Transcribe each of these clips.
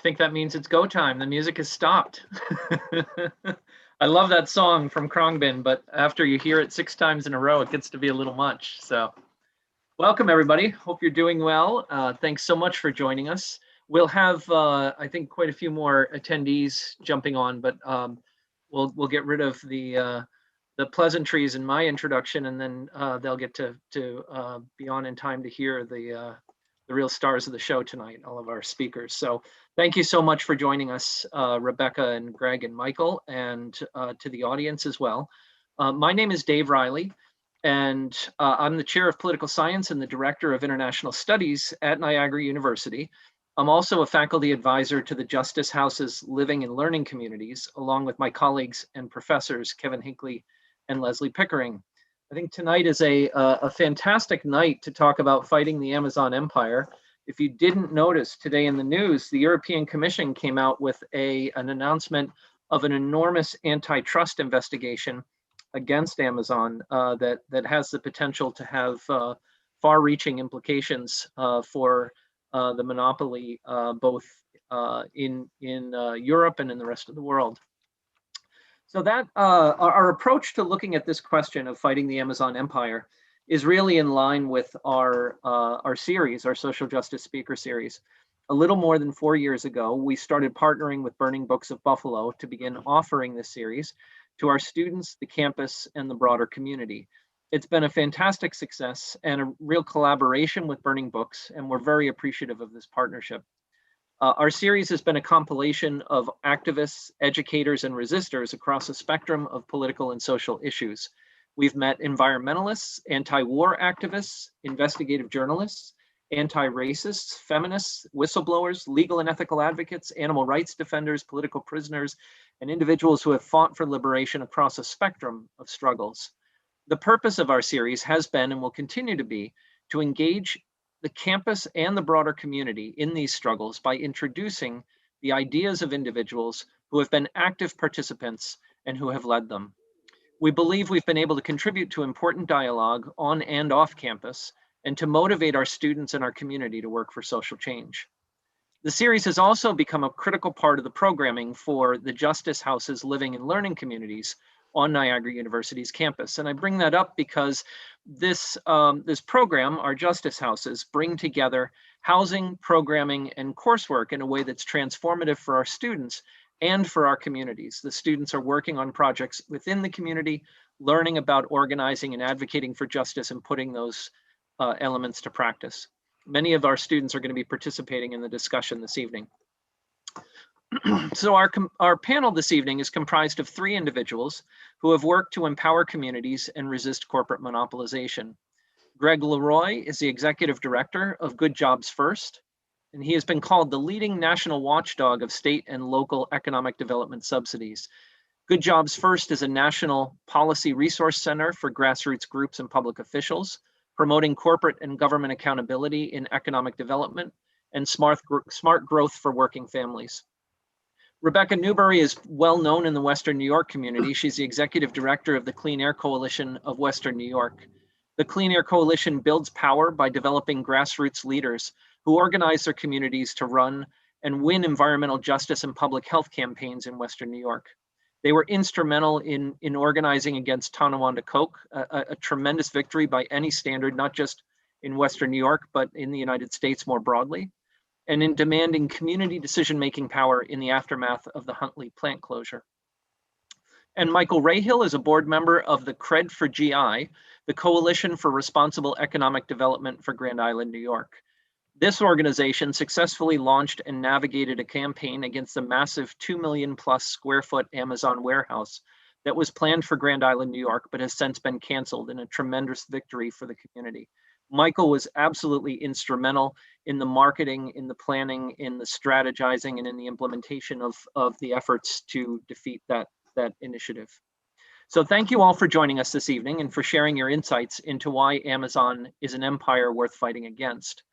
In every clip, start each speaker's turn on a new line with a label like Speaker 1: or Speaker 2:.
Speaker 1: I think that means it's go time. The music has stopped. I love that song from Khruangbin, but after you hear it 6 times in a row, it gets to be a little much. So welcome, everybody. Hope you're doing well. Thanks so much for joining us. We'll have, I think, quite a few more attendees jumping on, but we'll get rid of the pleasantries in my introduction, and then they'll get to be on in time to hear the real stars of the show tonight, all of our speakers. So thank you so much for joining us, Rebecca and Greg and Michael, and to the audience as well. My name is Dave Riley, and I'm the chair of political science and the director of international studies at Niagara University. I'm also a faculty advisor to the Justice House's Living and Learning Communities, along with my colleagues and professors, Kevin Hinckley and Leslie Pickering. I think tonight is a fantastic night to talk about fighting the Amazon empire. If you didn't notice today in the news, the European Commission came out with an announcement of an enormous antitrust investigation against Amazon that has the potential to have far-reaching implications for the monopoly, both in Europe and in the rest of the world. So that our approach to looking at this question of fighting the Amazon empire is really in line with our series, our social justice speaker series. A little more than 4 years ago, we started partnering with Burning Books of Buffalo to begin offering this series to our students, the campus, and the broader community. It's been a fantastic success and a real collaboration with Burning Books, and we're very appreciative of this partnership. Our series has been a compilation of activists, educators, and resistors across a spectrum of political and social issues. We've met environmentalists, anti-war activists, investigative journalists, anti-racists, feminists, whistleblowers, legal and ethical advocates, animal rights defenders, political prisoners, and individuals who have fought for liberation across a spectrum of struggles. The purpose of our series has been and will continue to be to engage the campus and the broader community in these struggles by introducing the ideas of individuals who have been active participants and who have led them. We believe we've been able to contribute to important dialogue on and off campus and to motivate our students and our community to work for social change. The series has also become a critical part of the programming for the Justice House's Living and Learning Communities on Niagara University's campus. And I bring that up because this program, our Justice Houses, bring together housing, programming, and coursework in a way that's transformative for our students and for our communities. The students are working on projects within the community, learning about organizing and advocating for justice and putting those elements to practice. Many of our students are going to be participating in the discussion this evening. So our panel this evening is comprised of 3 individuals who have worked to empower communities and resist corporate monopolization. Greg Leroy is the executive director of Good Jobs First, and he has been called the leading national watchdog of state and local economic development subsidies. Good Jobs First is a national policy resource center for grassroots groups and public officials, promoting corporate and government accountability in economic development and smart growth for working families. Rebecca Newbury is well known in the Western New York community. She's the executive director of the Clean Air Coalition of Western New York. The Clean Air Coalition builds power by developing grassroots leaders who organize their communities to run and win environmental justice and public health campaigns in Western New York. They were instrumental in organizing against Tonawanda Coke, a tremendous victory by any standard, not just in Western New York, but in the United States more broadly, and in demanding community decision-making power in the aftermath of the Huntley plant closure. And Michael Rahill is a board member of the Cred for GI, the Coalition for Responsible Economic Development for Grand Island, New York. This organization successfully launched and navigated a campaign against the massive 2 million plus square foot Amazon warehouse that was planned for Grand Island, New York, but has since been canceled in a tremendous victory for the community. Michael was absolutely instrumental in the marketing, in the planning, in the strategizing, and in the implementation of the efforts to defeat that initiative. So thank you all for joining us this evening and for sharing your insights into why Amazon is an empire worth fighting against.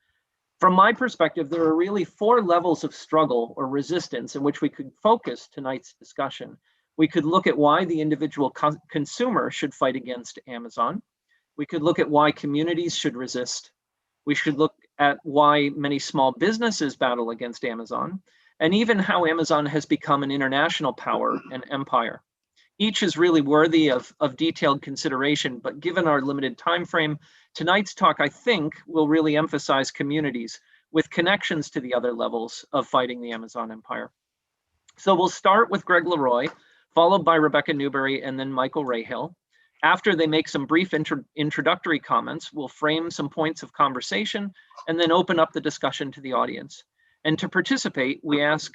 Speaker 1: From my perspective, there are really 4 levels of struggle or resistance in which we could focus tonight's discussion. We could look at why the individual consumer should fight against Amazon. We could look at why communities should resist. We should look at why many small businesses battle against Amazon. and even how Amazon has become an international power and empire. Each is really worthy of detailed consideration, but given our limited time frame, tonight's talk, I think, will really emphasize communities with connections to the other levels of fighting the Amazon empire. So we'll start with Greg Leroy, followed by Rebecca Newberry, and then Michael Rahill. After they make some brief introductory comments, we'll frame some points of conversation and then open up the discussion to the audience. And to participate, we ask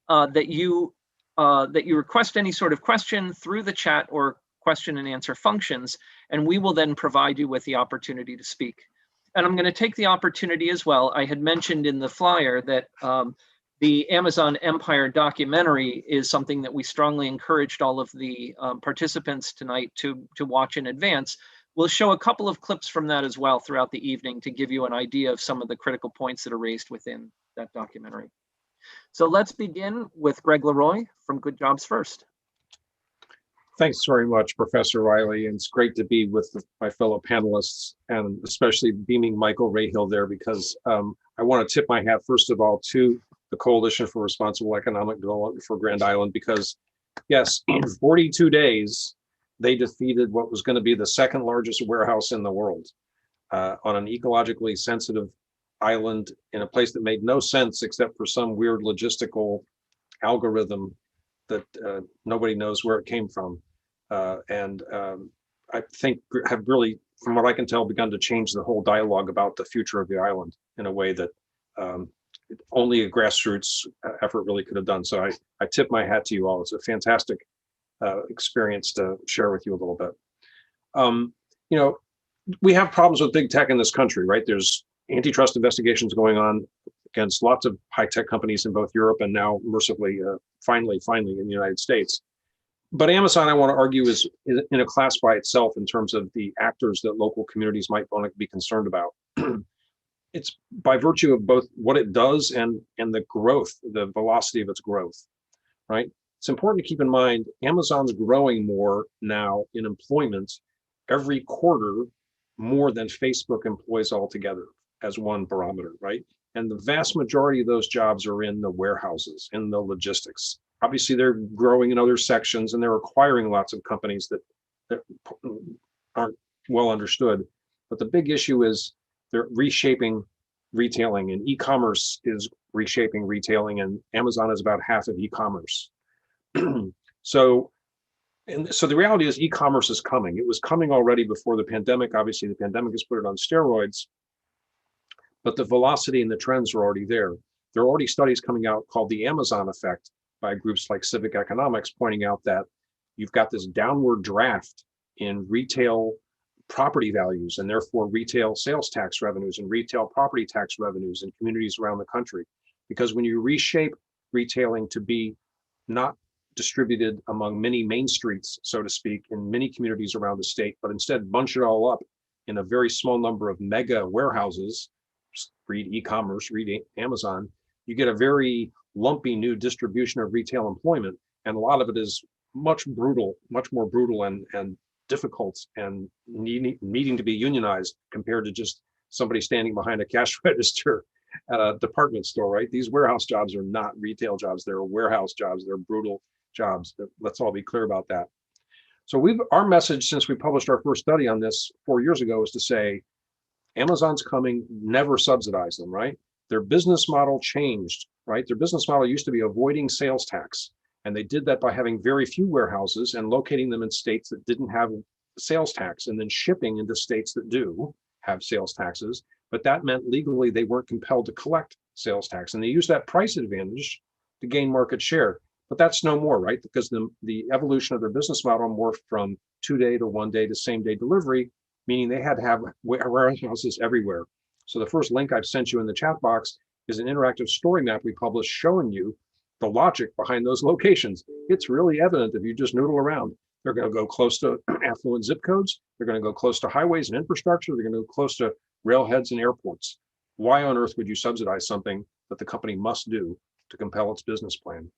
Speaker 1: that you request any sort of question through the chat or question and answer functions, and we will then provide you with the opportunity to speak. And I'm going to take the opportunity as well. I had mentioned in the flyer that the Amazon Empire documentary is something that we strongly encouraged all of the participants tonight to watch in advance. We'll show a couple of clips from that as well throughout the evening to give you an idea of some of the critical points that are raised within that documentary. So let's begin with Greg Leroy from Good Jobs First.
Speaker 2: Thanks very much, Professor Riley. And it's great to be with my fellow panelists, and especially beaming Michael Rahill there, because I want to tip my hat, first of all, to the Coalition for Responsible Economic Development for Grand Island, because yes, in 42 days, they defeated what was going to be the second largest warehouse in the world on an ecologically sensitive island in a place that made no sense except for some weird logistical algorithm that nobody knows where it came from. I think have really, from what I can tell, begun to change the whole dialogue about the future of the island in a way that only a grassroots effort really could have done. So I tip my hat to you all. It's a fantastic experience to share with you a little bit. You know, we have problems with big tech in this country, right? There's antitrust investigations going on against lots of high-tech companies in both Europe and now, mercifully, finally in the United States. But Amazon, I want to argue, is in a class by itself in terms of the actors that local communities might want to be concerned about. It's by virtue of both what it does and the growth, the velocity of its growth, right? It's important to keep in mind, Amazon's growing more now in employment every quarter more than Facebook employs altogether as one barometer, right? And the vast majority of those jobs are in the warehouses, in the logistics. Obviously, they're growing in other sections and they're acquiring lots of companies that aren't well understood. But the big issue is they're reshaping retailing, and e-commerce is reshaping retailing, and Amazon is about half of e-commerce. So the reality is e-commerce is coming. It was coming already before the pandemic. Obviously, the pandemic has put it on steroids, but the velocity and the trends are already there. There are already studies coming out called the Amazon effect by groups like Civic Economics, pointing out that you've got this downward draft in retail property values and therefore retail sales tax revenues and retail property tax revenues in communities around the country. Because when you reshape retailing to be not distributed among many main streets, so to speak, in many communities around the state, but instead bunch it all up in a very small number of mega warehouses, read e-commerce, read Amazon, you get a very lumpy new distribution of retail employment. And a lot of it is much more brutal and difficult and needing to be unionized compared to just somebody standing behind a cash register at a department store, right? These warehouse jobs are not retail jobs. They're warehouse jobs. They're brutal jobs. Let's all be clear about that. So our message since we published our first study on this 4 years ago is to say, Amazon's coming, never subsidize them, right? Their business model changed, right? Their business model used to be avoiding sales tax. And they did that by having very few warehouses and locating them in states that didn't have sales tax, and then shipping into states that do have sales taxes. But that meant legally they weren't compelled to collect sales tax. And they used that price advantage to gain market share. But that's no more, right? Because the evolution of their business model morphed from 2-day to 1-day to same-day delivery, meaning they had to have warehouses everywhere. So the first link I've sent you in the chat box is an interactive story map we published showing you the logic behind those locations. It's really evident if you just noodle around. They're going to go close to affluent zip codes. They're going to go close to highways and infrastructure. They're going to go close to railheads and airports. Why on earth would you subsidize something that the company must do to compel its business plan?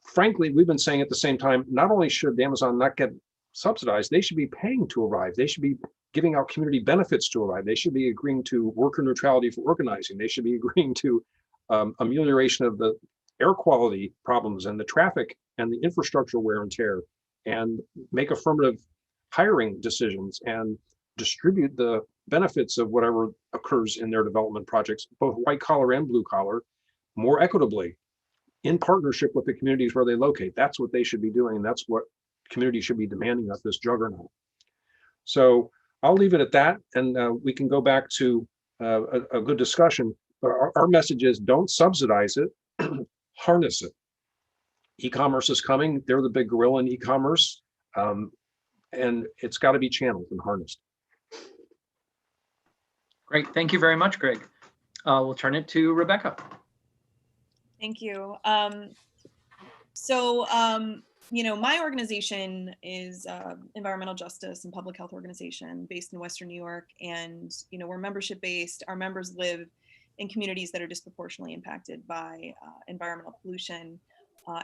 Speaker 2: Frankly, we've been saying at the same time, not only should Amazon not get subsidized, they should be paying to arrive. They should be giving out community benefits to arrive. They should be agreeing to worker neutrality for organizing. They should be agreeing to amelioration of the air quality problems and the traffic and the infrastructural wear and tear, and make affirmative hiring decisions and distribute the benefits of whatever occurs in their development projects, both white collar and blue collar, more equitably in partnership with the communities where they locate. That's what they should be doing. And that's what communities should be demanding of this juggernaut. So I'll leave it at that, and we can go back to a good discussion. But our message is, don't subsidize it, harness it. E-commerce is coming. They're the big gorilla in e-commerce, and it's got to be channeled and harnessed.
Speaker 1: Great. Thank you very much, Greg. We'll turn it to Rebecca.
Speaker 3: Thank you. You know, my organization is environmental justice and public health organization based in Western New York. And, you know, we're membership based. Our members live in communities that are disproportionately impacted by environmental pollution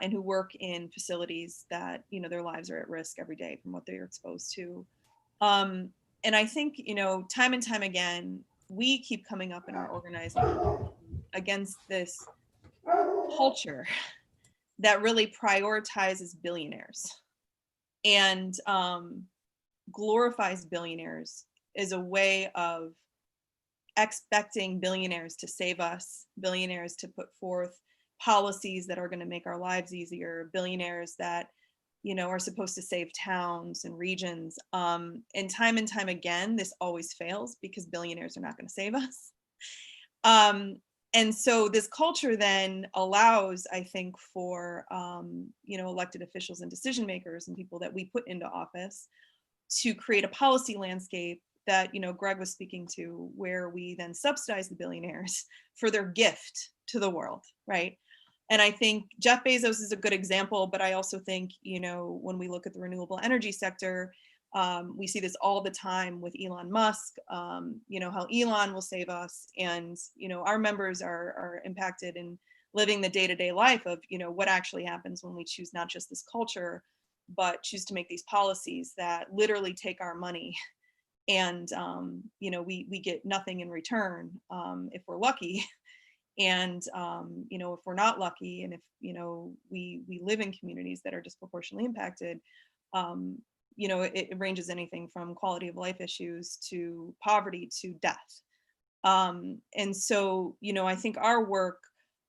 Speaker 3: and who work in facilities that, you know, their lives are at risk every day from what they're exposed to. And I think, you know, time and time again, we keep coming up in our organizing against this culture that really prioritizes billionaires and glorifies billionaires as a way of expecting billionaires to save us, billionaires to put forth policies that are going to make our lives easier, billionaires that, you know, are supposed to save towns and regions. And time again, this always fails because billionaires are not going to save us. And so this culture then allows, I think, for, you know, elected officials and decision makers and people that we put into office to create a policy landscape that, you know, Greg was speaking to, where we then subsidize the billionaires for their gift to the world, right? And I think Jeff Bezos is a good example, but I also think, you know, when we look at the renewable energy sector, we see this all the time with Elon Musk, you know, how Elon will save us. And, you know, our members are impacted in living the day-to-day life of, you know, what actually happens when we choose not just this culture, but choose to make these policies that literally take our money. And, you know, we get nothing in return if we're lucky. And, you know, if we're not lucky, and if, you know, we live in communities that are disproportionately impacted, you know, it ranges anything from quality of life issues to poverty to death. And so, you know, I think our work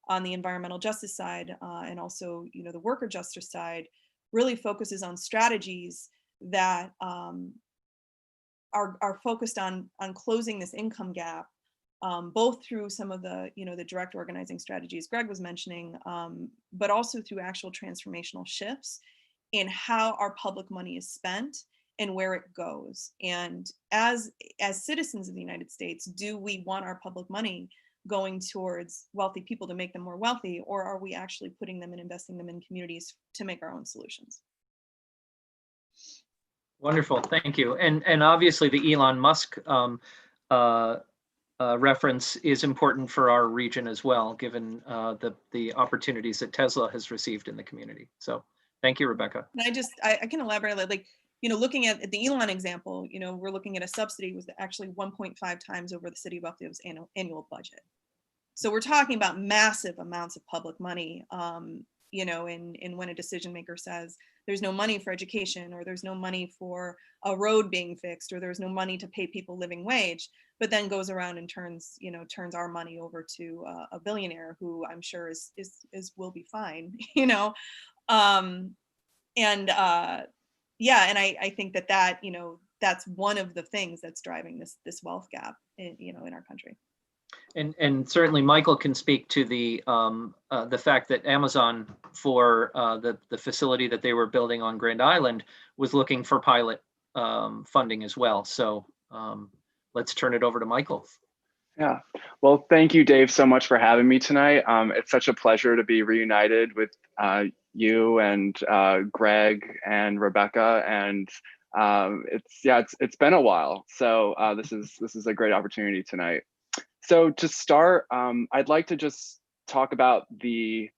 Speaker 3: on the environmental justice side and also, you know, the worker justice side really focuses on strategies that are focused on closing this income gap, both through some of the, you know, the direct organizing strategies Greg was mentioning, but also through actual transformational shifts in how our public money is spent and where it goes. And as citizens of the United States, do we want our public money going towards wealthy people to make them more wealthy, or are we actually putting them and investing them in communities to make our own solutions?
Speaker 1: Wonderful, thank you. And obviously the Elon Musk reference is important for our region as well, given the opportunities that Tesla has received in the community. So thank you, Rebecca.
Speaker 3: And I can elaborate, like, you know, looking at the Elon example, you know, we're looking at a subsidy was actually 1.5 times over the city of Buffalo's annual budget. So we're talking about massive amounts of public money, you know, and when a decision maker says there's no money for education, or there's no money for a road being fixed, or there's no money to pay people living wage, but then goes around and turns our money over to a billionaire who I'm sure is will be fine, you know. Yeah, and I think that, you know, that's one of the things that's driving this wealth gap in, you know, in our country.
Speaker 1: And certainly Michael can speak to the fact that Amazon, for the facility that they were building on Grand Island, was looking for pilot funding as well. So let's turn it over to Michael.
Speaker 4: Yeah, well, thank you, Dave, so much for having me tonight. It's such a pleasure to be reunited with you and Greg and Rebecca, and it's been a while. So this is a great opportunity tonight. So to start, I'd like to just talk about the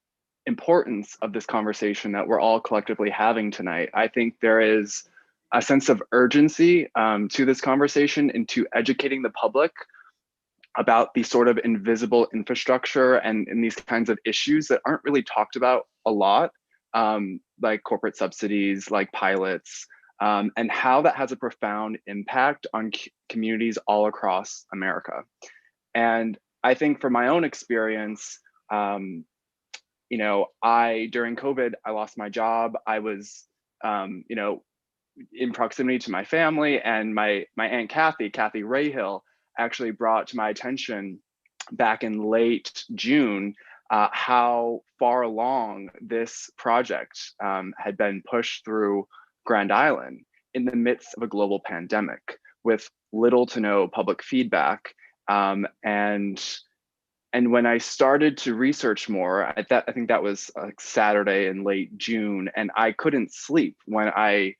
Speaker 4: importance of this conversation that we're all collectively having tonight. I think there is a sense of urgency to this conversation into educating the public about the sort of invisible infrastructure and these kinds of issues that aren't really talked about a lot, like corporate subsidies, like pilots, and how that has a profound impact on communities all across America. And I think from my own experience, during COVID, I lost my job. I was, in proximity to my family, and my Aunt Kathy Rahill, actually brought to my attention back in late June how far along this project had been pushed through Grand Island in the midst of a global pandemic with little to no public feedback. And when I started to research more, I think that was like Saturday in late June, and I couldn't sleep when I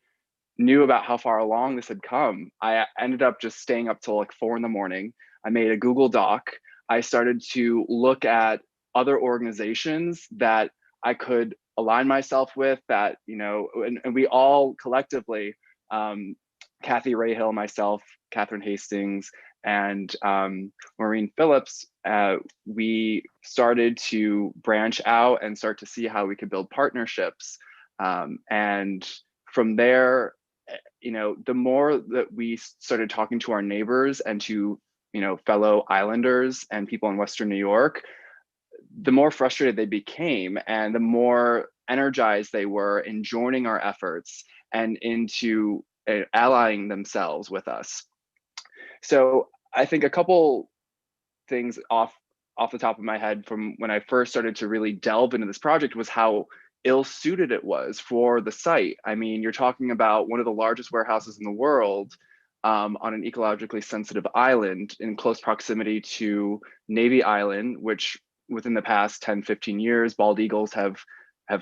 Speaker 4: knew about how far along this had come. I ended up just staying up till like 4 a.m. I made a Google Doc. I started to look at other organizations that I could align myself with, that, and we all collectively, Kathy Rahill, myself, Catherine Hastings, and Maureen Phillips, we started to branch out and start to see how we could build partnerships. And from there, the more that we started talking to our neighbors and to, fellow islanders and people in Western New York, the more frustrated they became and the more energized they were in joining our efforts and into allying themselves with us. So I think a couple things off the top of my head from when I first started to really delve into this project was how ill-suited it was for the site. I mean, you're talking about one of the largest warehouses in the world on an ecologically sensitive island in close proximity to Navy Island, which within the past 10, 15 years, bald eagles have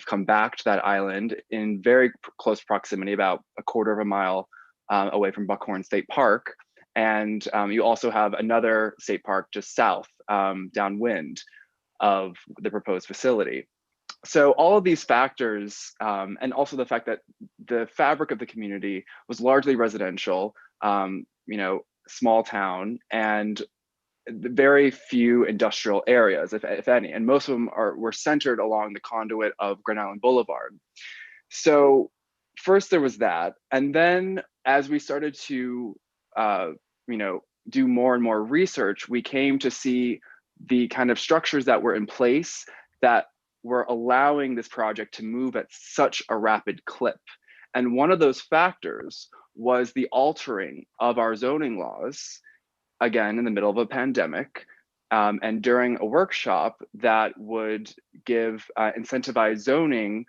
Speaker 4: come back to that island in very close proximity, about a quarter of a mile away from Buckhorn State Park. And you also have another state park just south, downwind of the proposed facility. So all of these factors, and also the fact that the fabric of the community was largely residential, small town, and very few industrial areas, if any, and most of them were centered along the conduit of Grand Island Boulevard. So first there was that, and then as we started to do more and more research, we came to see the kind of structures that were in place that were allowing this project to move at such a rapid clip. And one of those factors was the altering of our zoning laws, again, in the middle of a pandemic, and during a workshop that would give incentivized zoning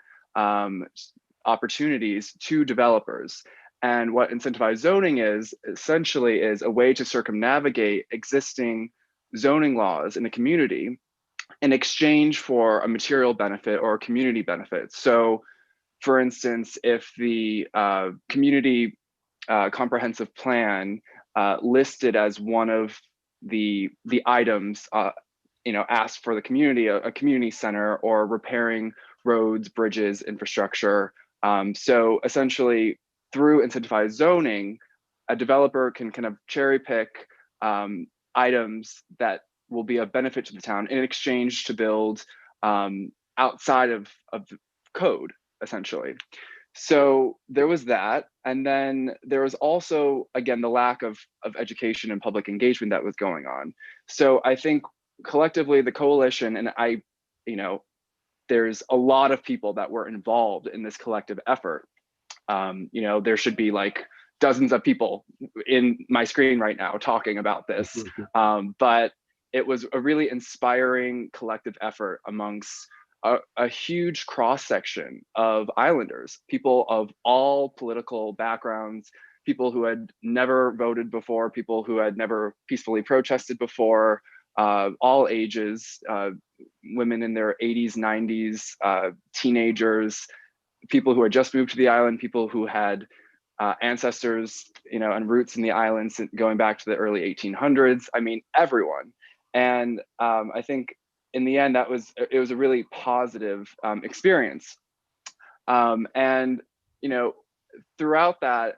Speaker 4: opportunities to developers. And what incentivized zoning is, essentially, is a way to circumnavigate existing zoning laws in a community in exchange for a material benefit or a community benefit. So, for instance, if the community comprehensive plan listed as one of the items, asked for the community, a community center or repairing roads, bridges, infrastructure. So essentially, through incentivized zoning, a developer can kind of cherry pick items that will be of benefit to the town in exchange to build outside of code, essentially. So there was that. And then there was also, again, the lack of education and public engagement that was going on. So I think collectively the coalition, and there's a lot of people that were involved in this collective effort. There should be like dozens of people in my screen right now talking about this. But it was a really inspiring collective effort amongst a huge cross-section of islanders, people of all political backgrounds, people who had never voted before, people who had never peacefully protested before, all ages, women in their 80s, 90s, teenagers, people who had just moved to the island, people who had ancestors, and roots in the island going back to the early 1800s. I mean, everyone. And I think in the end, it was a really positive experience. And throughout that,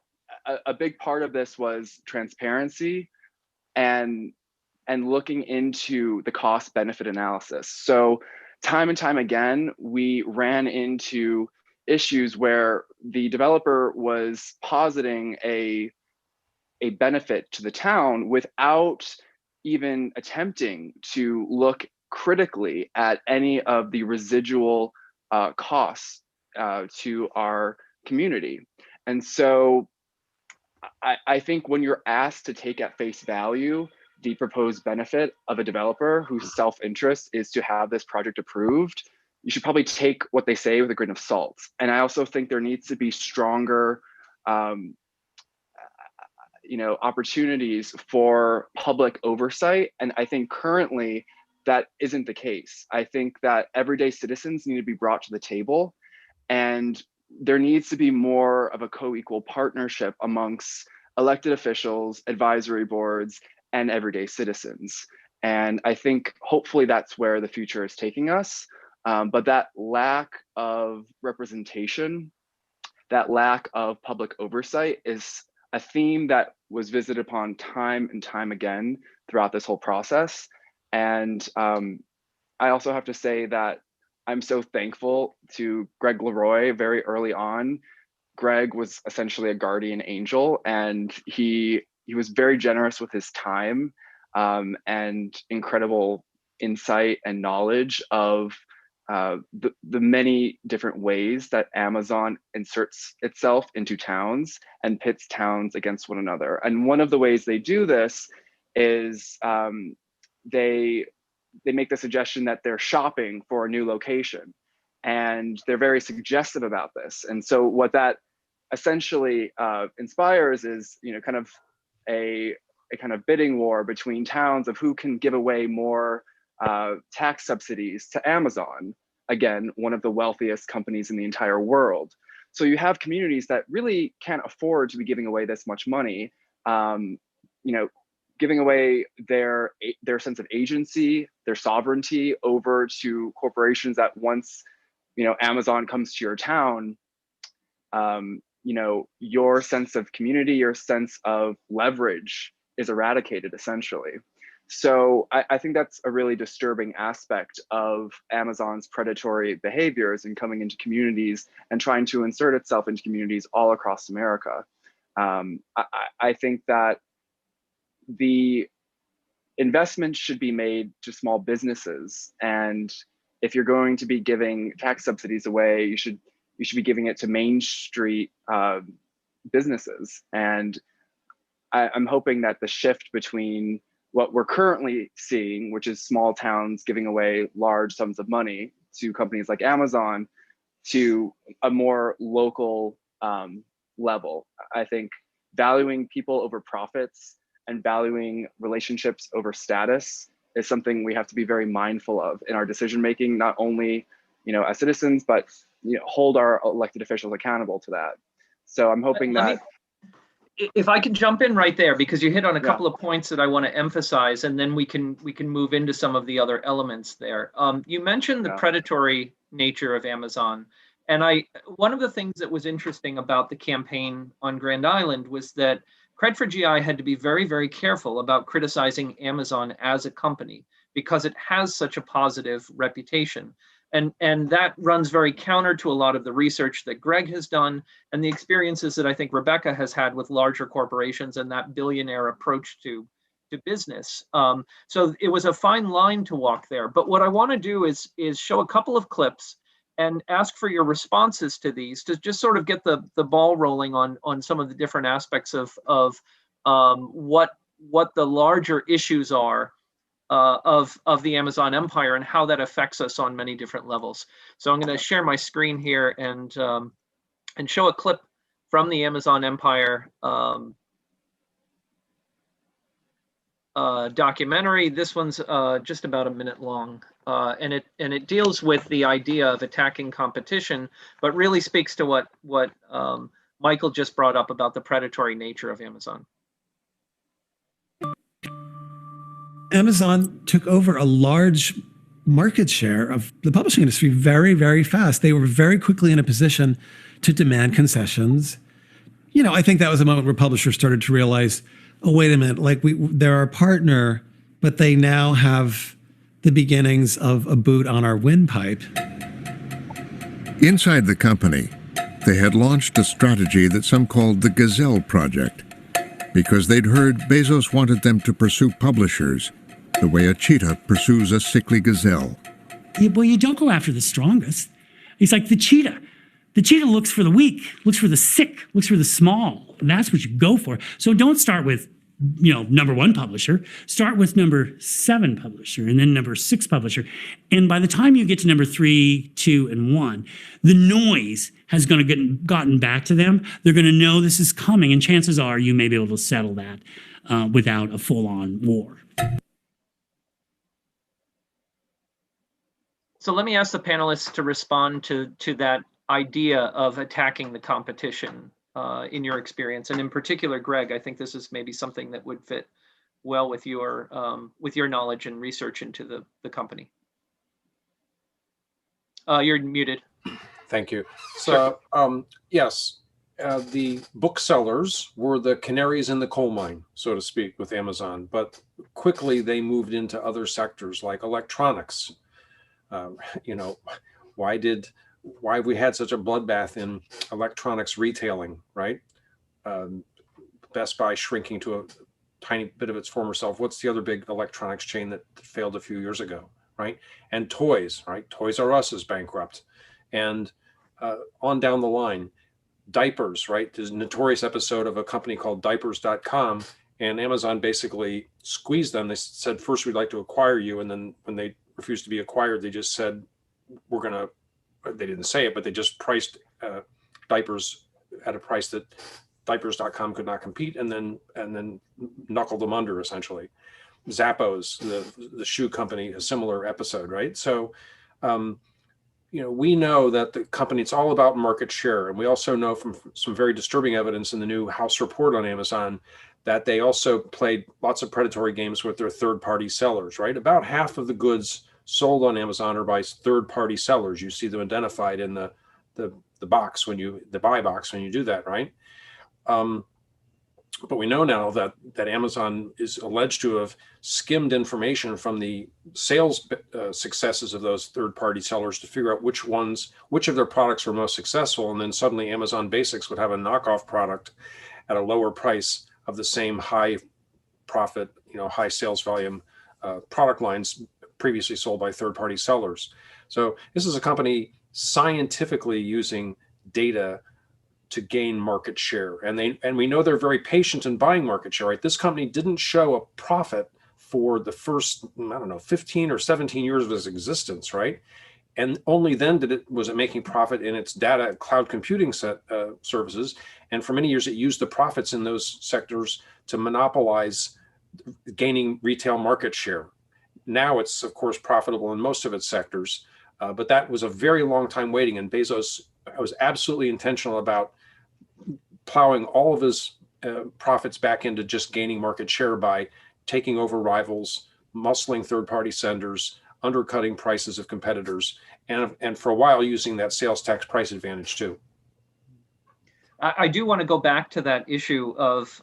Speaker 4: a big part of this was transparency and and looking into the cost benefit analysis. So time and time again, we ran into issues where the developer was positing a benefit to the town without even attempting to look critically at any of the residual costs to our community. And so I think when you're asked to take at face value the proposed benefit of a developer whose self-interest is to have this project approved, you should probably take what they say with a grain of salt. And I also think there needs to be stronger opportunities for public oversight. And I think currently that isn't the case. I think that everyday citizens need to be brought to the table, and there needs to be more of a co-equal partnership amongst elected officials, advisory boards, and everyday citizens. And I think hopefully that's where the future is taking us. But that lack of representation, that lack of public oversight is a theme that was visited upon time and time again throughout this whole process. And I also have to say that I'm so thankful to Greg Leroy very early on. Greg was essentially a guardian angel, and he was very generous with his time and incredible insight and knowledge of the many different ways that Amazon inserts itself into towns and pits towns against one another. And one of the ways they do this is they make the suggestion that they're shopping for a new location, and they're very suggestive about this. And so what that essentially inspires is, kind of a kind of bidding war between towns of who can give away more tax subsidies to Amazon, again, one of the wealthiest companies in the entire world. So you have communities that really can't afford to be giving away this much money, giving away their sense of agency, their sovereignty over to corporations that once, Amazon comes to your town, your sense of community, your sense of leverage is eradicated essentially. So I think that's a really disturbing aspect of Amazon's predatory behaviors in coming into communities and trying to insert itself into communities all across America. I think that the investment should be made to small businesses, and if you're going to be giving tax subsidies away, you should be giving it to Main Street businesses. And I'm hoping that the shift between what we're currently seeing, which is small towns giving away large sums of money to companies like Amazon, to a more local level. I think valuing people over profits and valuing relationships over status is something we have to be very mindful of in our decision making, not only as citizens, but hold our elected officials accountable to that. So I'm hoping that
Speaker 1: if I could jump in right there, because you hit on a couple of points that I want to emphasize, and then we can move into some of the other elements there. You mentioned the predatory nature of Amazon, and one of the things that was interesting about the campaign on Grand Island was that Cred for GI had to be very, very careful about criticizing Amazon as a company because it has such a positive reputation. And that runs very counter to a lot of the research that Greg has done and the experiences that I think Rebecca has had with larger corporations and that billionaire approach to business. So it was a fine line to walk there. But what I want to do is show a couple of clips and ask for your responses to these to just sort of get the ball rolling on some of the different aspects of what the larger issues are of the Amazon empire and how that affects us on many different levels. So I'm going to share my screen here and show a clip from the Amazon empire documentary. This one's just about a minute long, and it deals with the idea of attacking competition, but really speaks to what Michael just brought up about the predatory nature of Amazon.
Speaker 5: Amazon took over a large market share of the publishing industry very, very fast. They were very quickly in a position to demand concessions. I think that was a moment where publishers started to realize, oh, wait a minute, like they're our partner but they now have the beginnings of a boot on our windpipe.
Speaker 6: Inside the company, they had launched a strategy that some called the Gazelle Project, because they'd heard Bezos wanted them to pursue publishers the way a cheetah pursues a sickly gazelle.
Speaker 7: Well, you don't go after the strongest. It's like the cheetah. The cheetah looks for the weak, looks for the sick, looks for the small. That's what you go for. So don't start with, number 1 publisher. Start with number 7 publisher, and then number 6 publisher. And by the time you get to number 3, 2, and 1, the noise has gotten back to them. They're going to know this is coming, and chances are you may be able to settle that without a full-on war.
Speaker 1: So let me ask the panelists to respond to that idea of attacking the competition in your experience, and in particular, Greg, I think this is maybe something that would fit well with your knowledge and research into the company. You're muted.
Speaker 2: Thank you. So, yes, the booksellers were the canaries in the coal mine, so to speak, with Amazon, but quickly they moved into other sectors like electronics. Why have we had such a bloodbath in electronics retailing, right? Best Buy shrinking to a tiny bit of its former self. What's the other big electronics chain that failed a few years ago, right? And toys, right? Toys R Us is bankrupt. And on down the line, diapers, right? There's a notorious episode of a company called diapers.com, and Amazon basically squeezed them. They said, first, we'd like to acquire you. And then when they refused to be acquired, they just said, they didn't say it, but they just priced diapers at a price that diapers.com could not compete, and then knuckled them under, essentially. Zappos, the shoe company, a similar episode, right? So, we know that the company, it's all about market share. And we also know from some very disturbing evidence in the new House report on Amazon that they also played lots of predatory games with their third-party sellers, right? About half of the goods sold on Amazon are by third-party sellers. You see them identified in the box the buy box when you do that, right? But we know now that Amazon is alleged to have skimmed information from the sales successes of those third-party sellers to figure out which of their products were most successful, and then suddenly Amazon Basics would have a knockoff product at a lower price of the same high profit, high sales volume product lines previously sold by third-party sellers. So this is a company scientifically using data to gain market share. And we know they're very patient in buying market share, right? This company didn't show a profit for the first, 15 or 17 years of its existence, right? And only then was it making profit in its data cloud computing services. And for many years, it used the profits in those sectors to monopolize gaining retail market share. Now it's, of course, profitable in most of its sectors, but that was a very long time waiting. And Bezos was absolutely intentional about plowing all of his profits back into just gaining market share by taking over rivals, muscling third-party senders, undercutting prices of competitors, and for a while using that sales tax price advantage too.
Speaker 1: I do want to go back to that issue of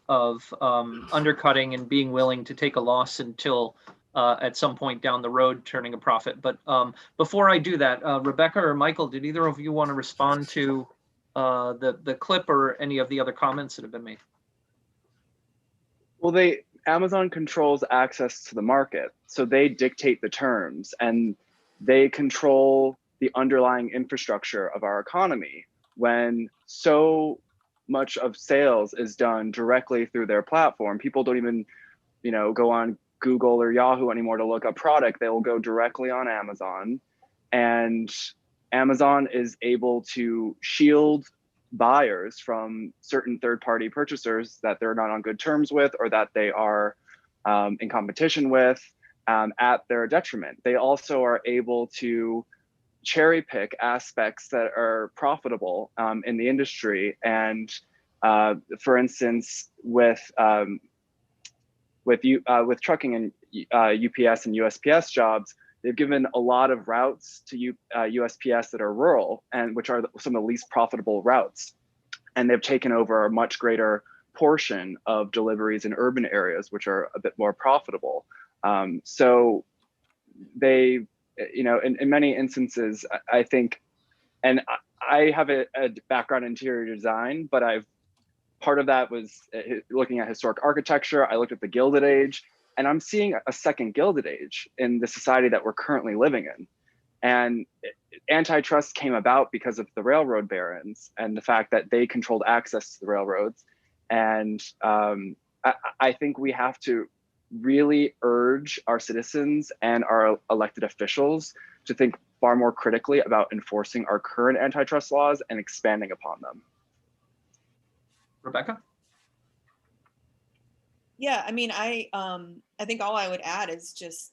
Speaker 1: undercutting and being willing to take a loss until at some point down the road turning a profit. But before I do that, Rebecca or Michael, did either of you want to respond to the clip or any of the other comments that have been made?
Speaker 4: Well, Amazon controls access to the market, so they dictate the terms and they control the underlying infrastructure of our economy. When so much of sales is done directly through their platform, people don't even, go on Google or Yahoo anymore to look up product. They will go directly on Amazon, and Amazon is able to shield buyers from certain third-party purchasers that they're not on good terms with or that they are in competition with at their detriment. They also are able to cherry pick aspects that are profitable in the industry. And for instance, with trucking and UPS and USPS jobs, they've given a lot of routes to USPS that are rural and which are some of the least profitable routes. And they've taken over a much greater portion of deliveries in urban areas, which are a bit more profitable. So they, in many instances, I think, and I have a background in interior design, but part of that was looking at historic architecture. I looked at the Gilded Age, and I'm seeing a second Gilded Age in the society that we're currently living in. And antitrust came about because of the railroad barons and the fact that they controlled access to the railroads. And I think we have to really urge our citizens and our elected officials to think far more critically about enforcing our current antitrust laws and expanding upon them.
Speaker 1: Rebecca?
Speaker 3: Yeah, I mean, I think all I would add is just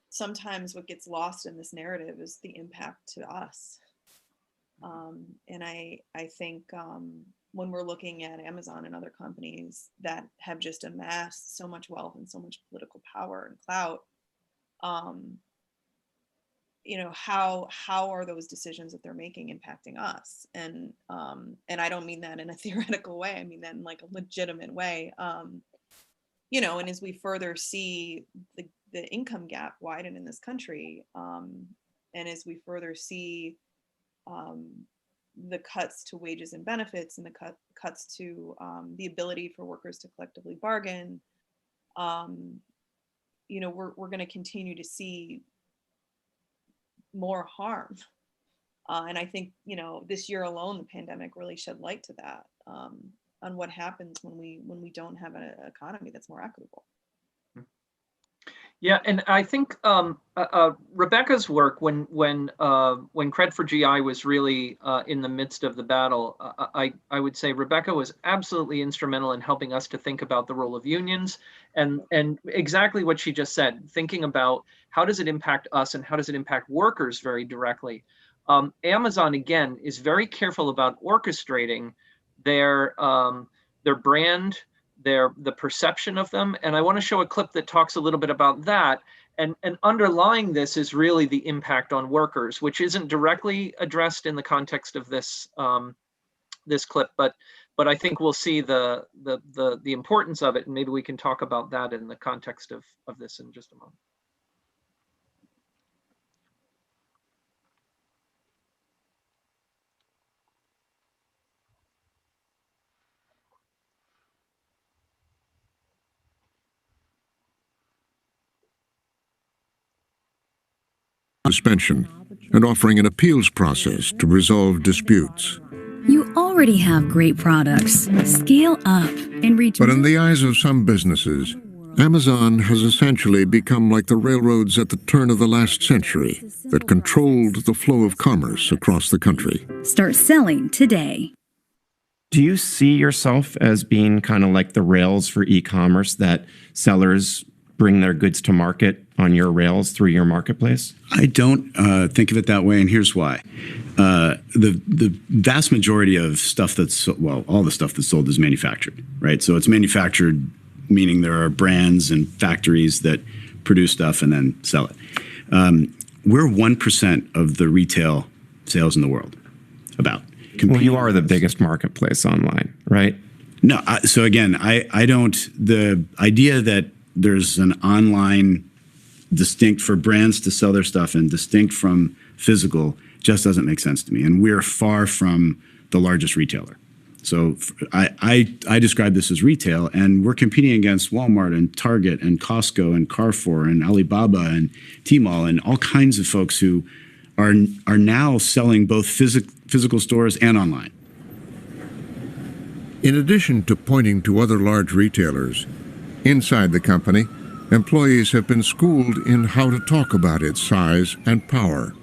Speaker 3: sometimes what gets lost in this narrative is the impact to us. And I think when we're looking at Amazon and other companies that have just amassed so much wealth and so much political power and clout, how are those decisions that they're making impacting us? And I don't mean that in a theoretical way. I mean that in like a legitimate way. And as we further see the income gap widen in this country, and as we further see the cuts to wages and benefits and the cuts to the ability for workers to collectively bargain, we're going to continue to see more harm. And I think, this year alone, the pandemic really shed light to that, on what happens when we don't have an economy that's more equitable.
Speaker 1: Yeah, and I think Rebecca's work when Cred for GI was really in the midst of the battle, I would say Rebecca was absolutely instrumental in helping us to think about the role of unions and exactly what she just said, thinking about how does it impact us and how does it impact workers very directly. Amazon, again, is very careful about orchestrating their brand, the perception of them. And I want to show a clip that talks a little bit about that. And underlying this is really the impact on workers, which isn't directly addressed in the context of this this clip, but I think we'll see the importance of it, and maybe we can talk about that in the context of this in just a moment.
Speaker 6: Suspension and offering an appeals process to resolve disputes.
Speaker 8: You already have great products. Scale up and reach.
Speaker 6: But in the eyes of some businesses, Amazon has essentially become like the railroads at the turn of the last century that controlled the flow of commerce across the country.
Speaker 8: Start selling today.
Speaker 9: Do you see yourself as being kind of like the rails for e-commerce, that sellers bring their goods to market on your rails through your marketplace?
Speaker 10: I don't think of it that way, and here's why. The vast majority of stuff all the stuff that's sold is manufactured, right? So it's manufactured, meaning there are brands and factories that produce stuff and then sell it. We're 1% of the retail sales in the world, about.
Speaker 9: Well, you are the biggest marketplace online, right?
Speaker 10: No, so again, I don't, the idea that there's an online distinct for brands to sell their stuff and distinct from physical just doesn't make sense to me. And we're far from the largest retailer. So I describe this as retail, and we're competing against Walmart and Target and Costco and Carrefour and Alibaba and Tmall and all kinds of folks who are now selling both physical stores and online.
Speaker 6: In addition to pointing to other large retailers, inside the company, employees have been schooled in how to talk about its size and power.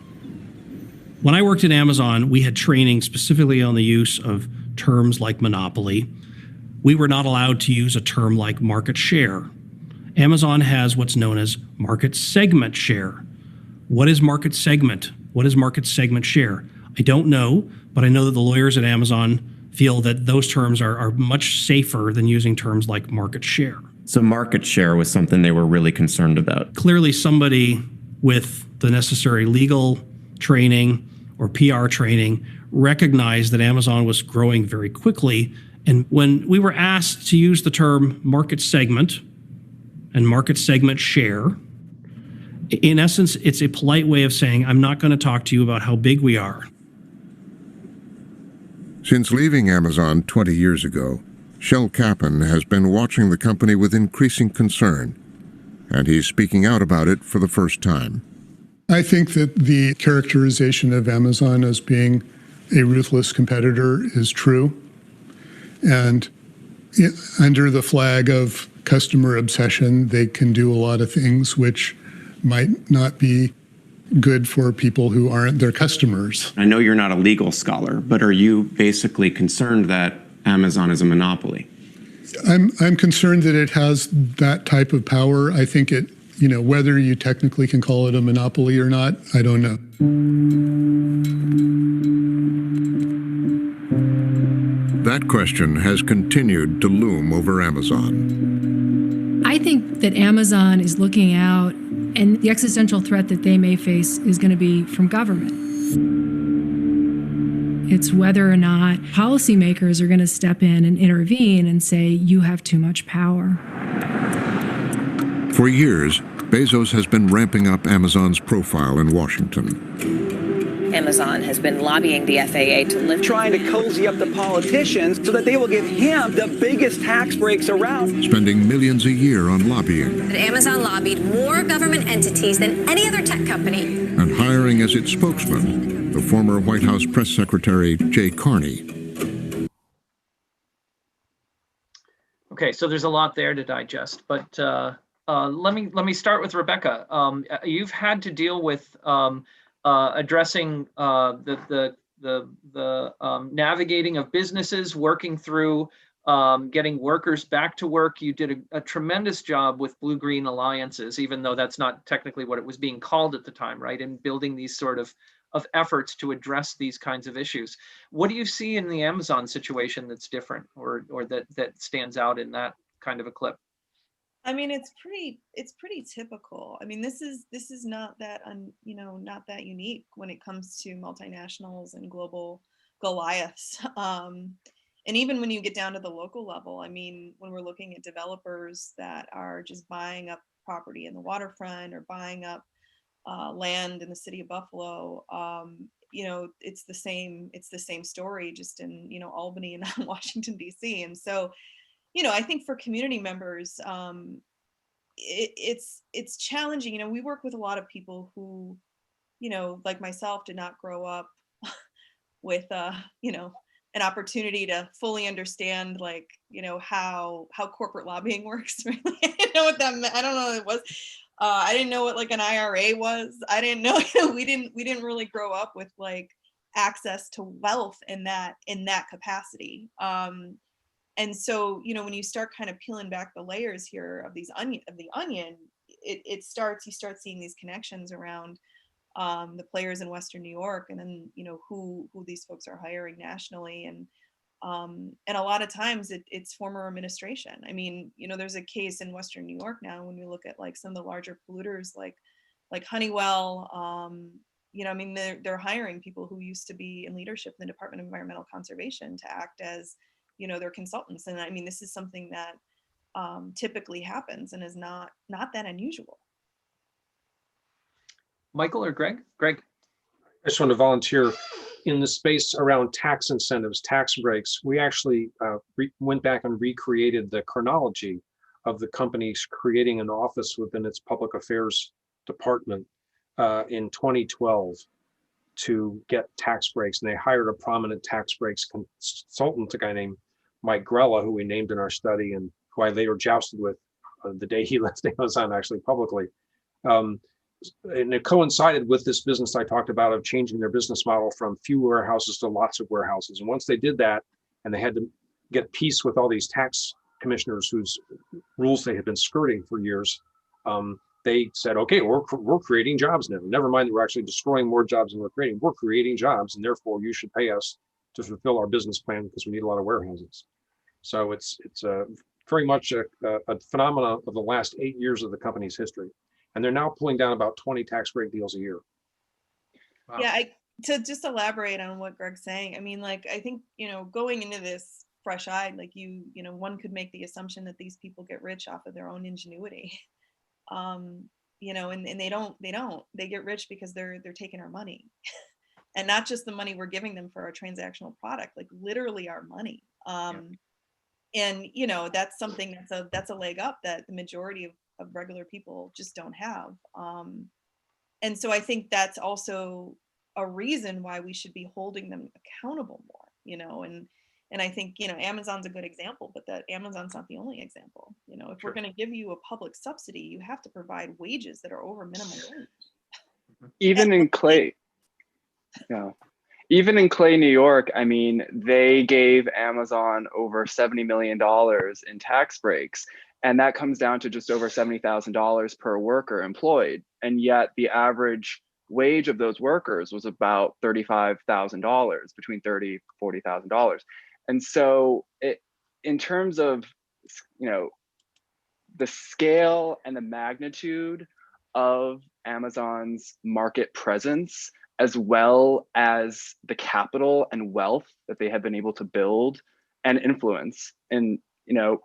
Speaker 11: When I worked at Amazon, we had training specifically on the use of terms like monopoly. We were not allowed to use a term like market share. Amazon has what's known as market segment share. What is market segment? What is market segment share? I don't know, but I know that the lawyers at Amazon feel that those terms are much safer than using terms like market share.
Speaker 9: So market share was something they were really concerned about.
Speaker 11: Clearly somebody with the necessary legal training or PR training recognized that Amazon was growing very quickly. And when we were asked to use the term market segment and market segment share, In essence, it's a polite way of saying, I'm not going to talk to you about how big we are.
Speaker 6: Since leaving Amazon 20 years ago, Shel Kappan has been watching the company with increasing concern, and he's speaking out about it for the first time.
Speaker 12: I think that the characterization of Amazon as being a ruthless competitor is true. And under the flag of customer obsession, they can do a lot of things which might not be good for people who aren't their customers.
Speaker 9: I know you're not a legal scholar, but are you basically concerned that Amazon is a monopoly?
Speaker 12: I'm concerned that it has that type of power. I think it, whether you technically can call it a monopoly or not, I don't know.
Speaker 6: That question has continued to loom over Amazon.
Speaker 13: I think that Amazon is looking out, and the existential threat that they may face is going to be from government. It's whether or not policymakers are going to step in and intervene and say, you have too much power.
Speaker 6: For years, Bezos has been ramping up Amazon's profile in Washington.
Speaker 14: Amazon has been lobbying the FAA to lift, trying to cozy up the politicians so that they will give him the biggest tax breaks around.
Speaker 6: Spending millions a year on lobbying.
Speaker 15: Amazon lobbied more government entities than any other tech company.
Speaker 6: And hiring as its spokesman the former White House press secretary Jay Carney.
Speaker 1: Okay, so there's a lot there to digest, but let me start with Rebecca. You've had to deal with addressing the navigating of businesses, working through getting workers back to work. You did a tremendous job with blue-green alliances, even though that's not technically what it was being called at the time, right? And building these sort of efforts to address these kinds of issues. What do you see in the Amazon situation that's different, or that stands out in that kind of a clip?
Speaker 3: I mean, it's pretty typical. I mean, this is not that not that unique when it comes to multinationals and global Goliaths. And even when you get down to the local level, I mean, when we're looking at developers that are just buying up property in the waterfront or buying up land in the city of Buffalo, it's the same story, just in Albany and not Washington D.C. And so, I think for community members, it's challenging. We work with a lot of people who, like myself, did not grow up with an opportunity to fully understand how corporate lobbying works. Really, I didn't know what that meant. I don't know what it was. I didn't know what like an IRA was. I didn't know. we didn't really grow up with access to wealth in that capacity. And so, when you start kind of peeling back the layers here of the onion, you start seeing these connections around the players in Western New York, and then who these folks are hiring nationally, and a lot of times it's former administration. I mean, there's a case in Western New York now when we look at some of the larger polluters like Honeywell. I mean, they're hiring people who used to be in leadership in the Department of Environmental Conservation to act as their consultants. And I mean, this is something that typically happens and is not that unusual.
Speaker 1: Michael or Greg? Greg.
Speaker 2: I just want to volunteer in the space around tax incentives, tax breaks. We actually went back and recreated the chronology of the companies creating an office within its public affairs department in 2012 to get tax breaks. And they hired a prominent tax breaks consultant, a guy named Mike Grella, who we named in our study and who I later jousted with the day he left Amazon actually publicly. And it coincided with this business I talked about of changing their business model from few warehouses to lots of warehouses. And once they did that, and they had to get peace with all these tax commissioners whose rules they had been skirting for years, they said, okay, we're creating jobs now. Never mind that we're actually destroying more jobs than we're creating. We're creating jobs, and therefore you should pay us to fulfill our business plan because we need a lot of warehouses. So it's very much a phenomenon of the last 8 years of the company's history. And they're now pulling down about 20 tax break deals a year.
Speaker 1: Wow.
Speaker 3: Yeah, to just elaborate on what Greg's saying, I mean, I think, going into this fresh-eyed, one could make the assumption that these people get rich off of their own ingenuity. you know, and they don't, they get rich because they're taking our money. And not just the money we're giving them for our transactional product, like literally our money. And you know, that's something that's a leg up that the majority of regular people just don't have. And so I think that's also a reason why we should be holding them accountable more, you know, and I think, you know, Amazon's a good example, but that Amazon's not the only example. You know, if we're going to give you a public subsidy, you have to provide wages that are over minimum wage.
Speaker 4: Even in Clay, even in Clay, New York, I mean, they gave Amazon over $70 million in tax breaks, and that comes down to just over $70,000 per worker employed. And yet the average wage of those workers was about $35,000, between $30,000 and $40,000. And so in terms of, you know, the scale and the magnitude of Amazon's market presence, as well as the capital and wealth that they have been able to build and influence, and, you know,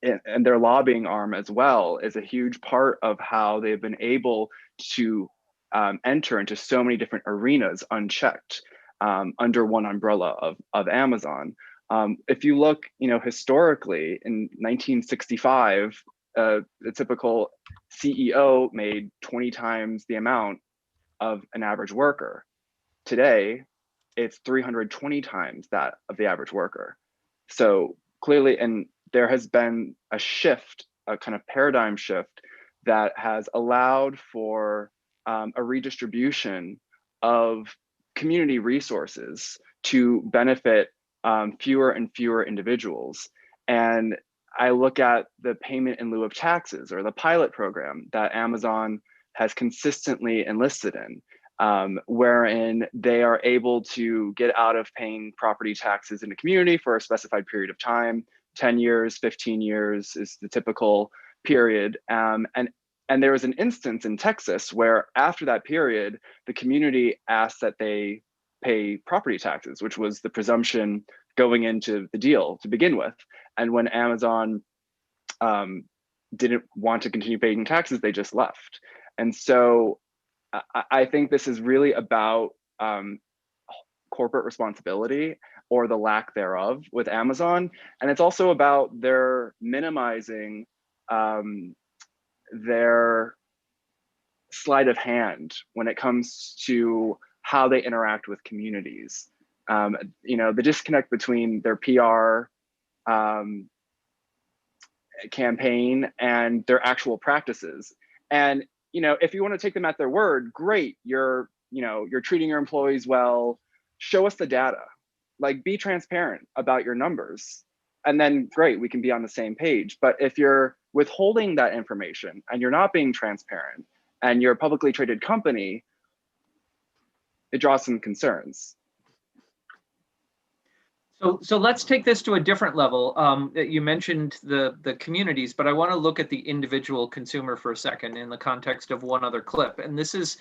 Speaker 4: and their lobbying arm as well, is a huge part of how they've been able to enter into so many different arenas unchecked under one umbrella of Amazon. If you look, you know, historically, in 1965, the typical CEO made 20 times the amount of an average worker. Today, it's 320 times that of the average worker. So clearly, and there has been a shift, a kind of paradigm shift that has allowed for a redistribution of community resources to benefit fewer and fewer individuals. And I look at the payment in lieu of taxes, or the pilot program that Amazon has consistently enlisted in, wherein they are able to get out of paying property taxes in the community for a specified period of time. 10 years, 15 years is the typical period. And there was an instance in Texas where after that period, the community asked that they pay property taxes, which was the presumption going into the deal to begin with. And when Amazon didn't want to continue paying taxes, they just left. And so I think this is really about corporate responsibility, or the lack thereof, with Amazon. And it's also about their minimizing their sleight of hand when it comes to how they interact with communities. You know, the disconnect between their PR campaign and their actual practices. And, you know, if you want to take them at their word, great, you're treating your employees well, show us the data, like, be transparent about your numbers, and then great, we can be on the same page. But if you're withholding that information and you're not being transparent and you're a publicly traded company, it draws some concerns.
Speaker 1: So let's take this to a different level. You mentioned the communities, but I want to look at the individual consumer for a second in the context of one other clip. And this is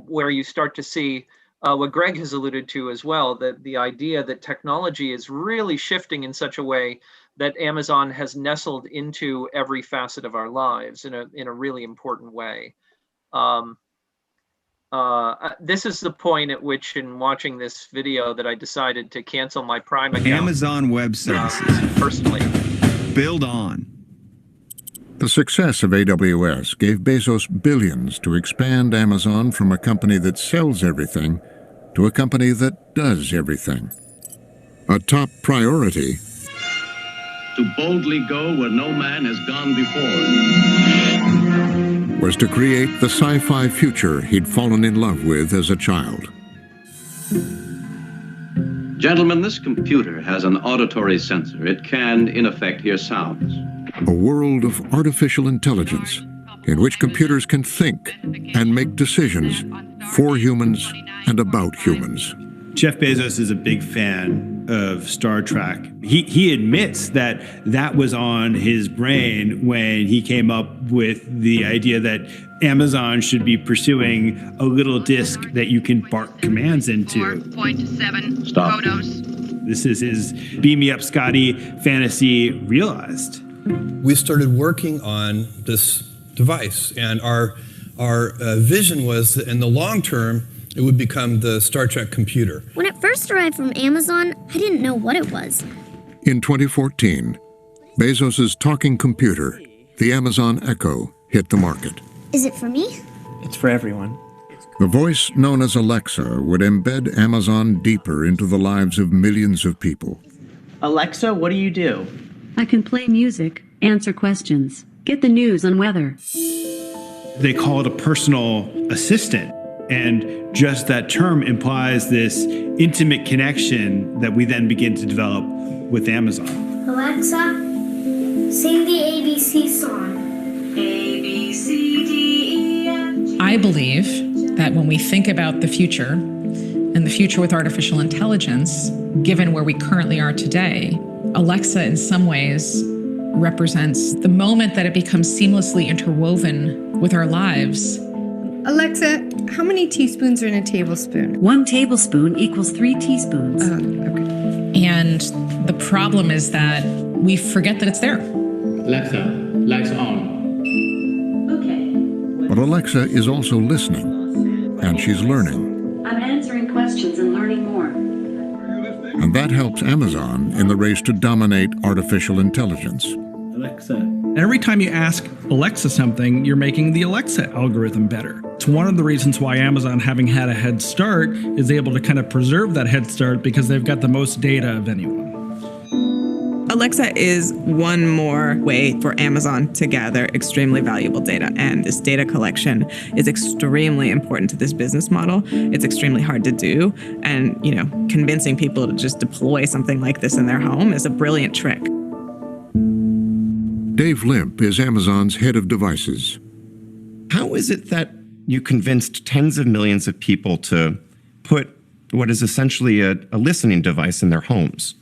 Speaker 1: where you start to see what Greg has alluded to as well, that the idea that technology is really shifting in such a way that Amazon has nestled into every facet of our lives in a really important way. This is the point at which, in watching this video, that I decided to cancel my Prime account.
Speaker 16: Amazon Web Services.
Speaker 1: Personally.
Speaker 16: Build on.
Speaker 6: The success of AWS gave Bezos billions to expand Amazon from a company that sells everything to a company that does everything. A top priority
Speaker 17: to boldly go where no man has gone before
Speaker 6: was to create the sci-fi future he'd fallen in love with as a child.
Speaker 17: Gentlemen, this computer has an auditory sensor. It can, in effect, hear sounds.
Speaker 6: A world of artificial intelligence in which computers can think and make decisions for humans and about humans.
Speaker 10: Jeff Bezos is a big fan of Star Trek. He admits that that was on his brain when he came up with the idea that Amazon should be pursuing a little disk that you can bark commands into.
Speaker 18: 4.7
Speaker 17: Stop.
Speaker 18: photos.
Speaker 10: This is his beam me up Scotty fantasy realized.
Speaker 19: We started working on this
Speaker 18: device. And our vision was that in the long term, it would become the Star Trek computer.
Speaker 19: When it first arrived from Amazon, I didn't know what it was.
Speaker 6: In 2014, Bezos's talking computer, the Amazon Echo, hit the market.
Speaker 19: Is it for me?
Speaker 20: It's for everyone.
Speaker 6: The voice known as Alexa would embed Amazon deeper into the lives of millions of people.
Speaker 20: Alexa, what do you do?
Speaker 8: I can play music, answer questions, get the news on weather.
Speaker 21: They call it a personal assistant. And just that term implies this intimate connection that we then begin to develop with Amazon.
Speaker 19: Alexa, sing the ABC song.
Speaker 22: A, B, C, D, E, F, G. I believe that when we think about the future and the future with artificial intelligence, given where we currently are today, Alexa in some ways represents the moment that it becomes seamlessly interwoven with our lives.
Speaker 23: Alexa, how many teaspoons are in a tablespoon?
Speaker 8: 1 tablespoon equals 3 teaspoons.
Speaker 23: Okay.
Speaker 22: And the problem is that we forget that it's there.
Speaker 24: Alexa, lights on.
Speaker 8: Okay.
Speaker 6: But Alexa is also listening, and she's learning.
Speaker 8: I'm answering questions and learning more.
Speaker 6: And that helps Amazon in the race to dominate artificial intelligence.
Speaker 20: Alexa.
Speaker 11: And every time you ask Alexa something, you're making the Alexa algorithm better. It's one of the reasons why Amazon, having had a head start, is able to kind of preserve that head start because they've got the most data of anyone.
Speaker 25: Alexa is one more way for Amazon to gather extremely valuable data. And this data collection is extremely important to this business model. It's extremely hard to do. And, convincing people to just deploy something like this in their home is a brilliant trick.
Speaker 6: Dave Limp is Amazon's head of devices.
Speaker 9: How is it that you convinced tens of millions of people to put what is essentially a listening device in their homes?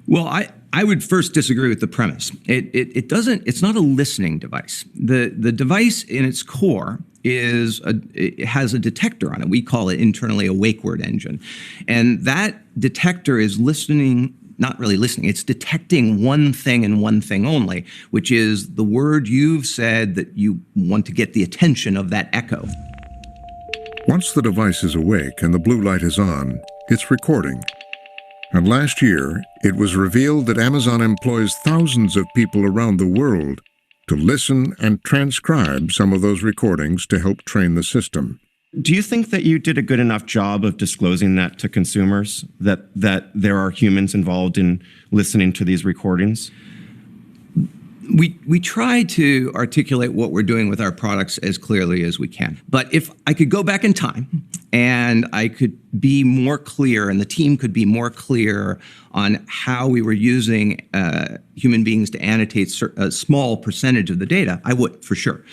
Speaker 26: Well, I would first disagree with the premise. It's not a listening device. The device in its core it has a detector on it. We call it internally a wake word engine. And that detector is listening, not really listening, it's detecting one thing and one thing only, which is the word you've said that you want to get the attention of that echo.
Speaker 6: Once the device is awake and the blue light is on, it's recording. And last year, it was revealed that Amazon employs thousands of people around the world to listen and transcribe some of those recordings to help train the system.
Speaker 9: Do you think that you did a good enough job of disclosing that to consumers, that there are humans involved in listening to these recordings?
Speaker 26: We try to articulate what we're doing with our products as clearly as we can. But if I could go back in time and I could be more clear and the team could be more clear on how we were using human beings to annotate a small percentage of the data, I would, for sure.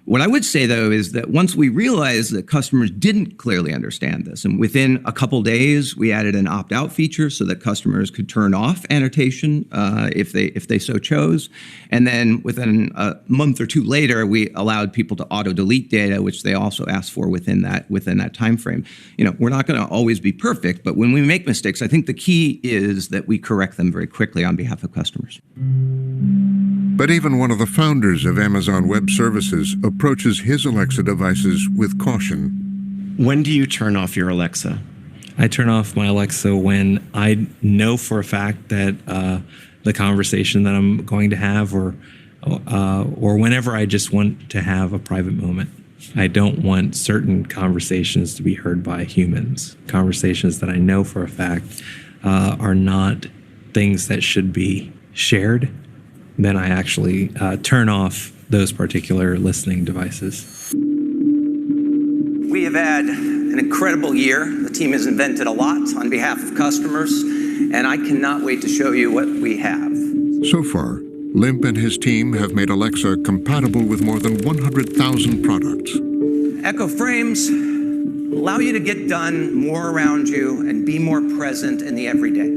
Speaker 26: What I would say, though, is that once we realized that customers didn't clearly understand this, and within a couple days, we added an opt-out feature so that customers could turn off annotation if they so chose. And then within a month or two later, we allowed people to auto-delete data, which they also asked for within that time frame. We're not going to always be perfect, but when we make mistakes, I think the key is that we correct them very quickly on behalf of customers.
Speaker 6: But even one of the founders of Amazon Web Services approaches his Alexa devices with caution.
Speaker 9: When do you turn off your Alexa?
Speaker 27: I turn off my Alexa when I know for a fact that the conversation that I'm going to have or whenever I just want to have a private moment. I don't want certain conversations to be heard by humans. Conversations that I know for a fact are not things that should be shared. Then I actually turn off those particular listening devices.
Speaker 14: We have had an incredible year. The team has invented a lot on behalf of customers, and I cannot wait to show you what we have.
Speaker 6: So far, Limp and his team have made Alexa compatible with more than 100,000 products.
Speaker 14: Echo Frames allow you to get done more around you and be more present in the everyday.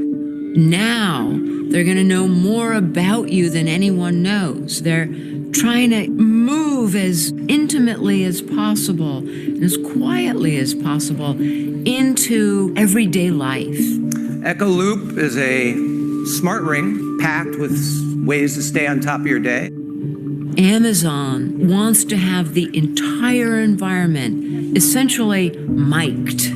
Speaker 28: Now, they're going to know more about you than anyone knows. They're trying to move as intimately as possible and as quietly as possible into everyday life.
Speaker 14: Echo Loop is a smart ring packed with ways to stay on top of your day.
Speaker 28: Amazon wants to have the entire environment essentially mic'd.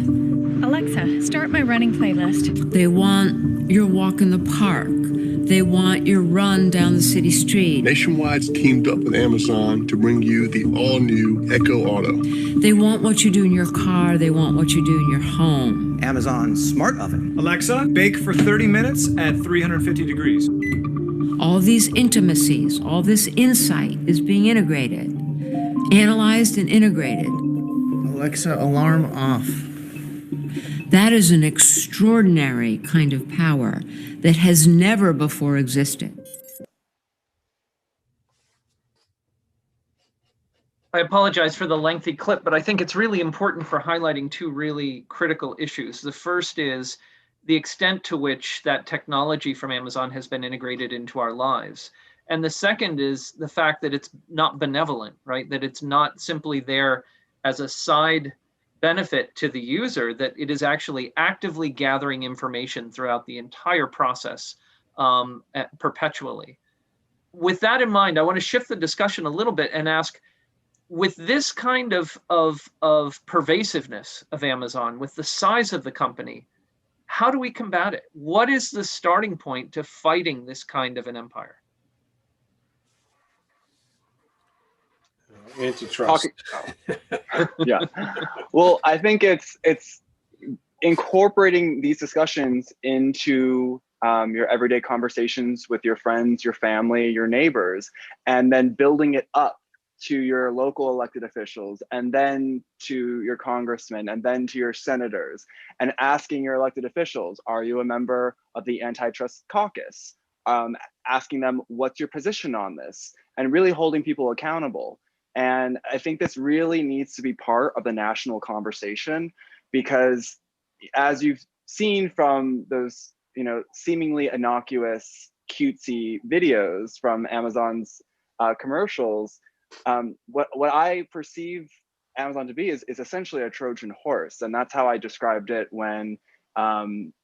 Speaker 8: Alexa, start my running playlist.
Speaker 28: They want your walk in the park. They want your run down the city street.
Speaker 2: Nationwide's teamed up with Amazon to bring you the all-new Echo Auto.
Speaker 28: They want what you do in your car. They want what you do in your home.
Speaker 14: Amazon Smart Oven.
Speaker 3: Alexa, bake for 30 minutes at 350 degrees.
Speaker 28: All these intimacies, all this insight is being integrated, analyzed and integrated.
Speaker 20: Alexa, alarm off.
Speaker 28: That is an extraordinary kind of power that has never before existed.
Speaker 1: I apologize for the lengthy clip, but I think it's really important for highlighting two really critical issues. The first is the extent to which that technology from Amazon has been integrated into our lives. And the second is the fact that it's not benevolent, right? That it's not simply there as a side benefit to the user, that it is actually actively gathering information throughout the entire process perpetually. With that in mind, I want to shift the discussion a little bit and ask, with this kind of pervasiveness of Amazon, with the size of the company, how do we combat it? What is the starting point to fighting this kind of an empire?
Speaker 4: Antitrust. Yeah. Well, I think it's incorporating these discussions into your everyday conversations with your friends, your family, your neighbors, and then building it up to your local elected officials, and then to your congressmen, and then to your senators, and asking your elected officials, are you a member of the antitrust caucus? Asking them, what's your position on this? And really holding people accountable. And I think this really needs to be part of the national conversation, because as you've seen from those, seemingly innocuous, cutesy videos from Amazon's commercials, what I perceive Amazon to be is essentially a Trojan horse. And that's how I described it when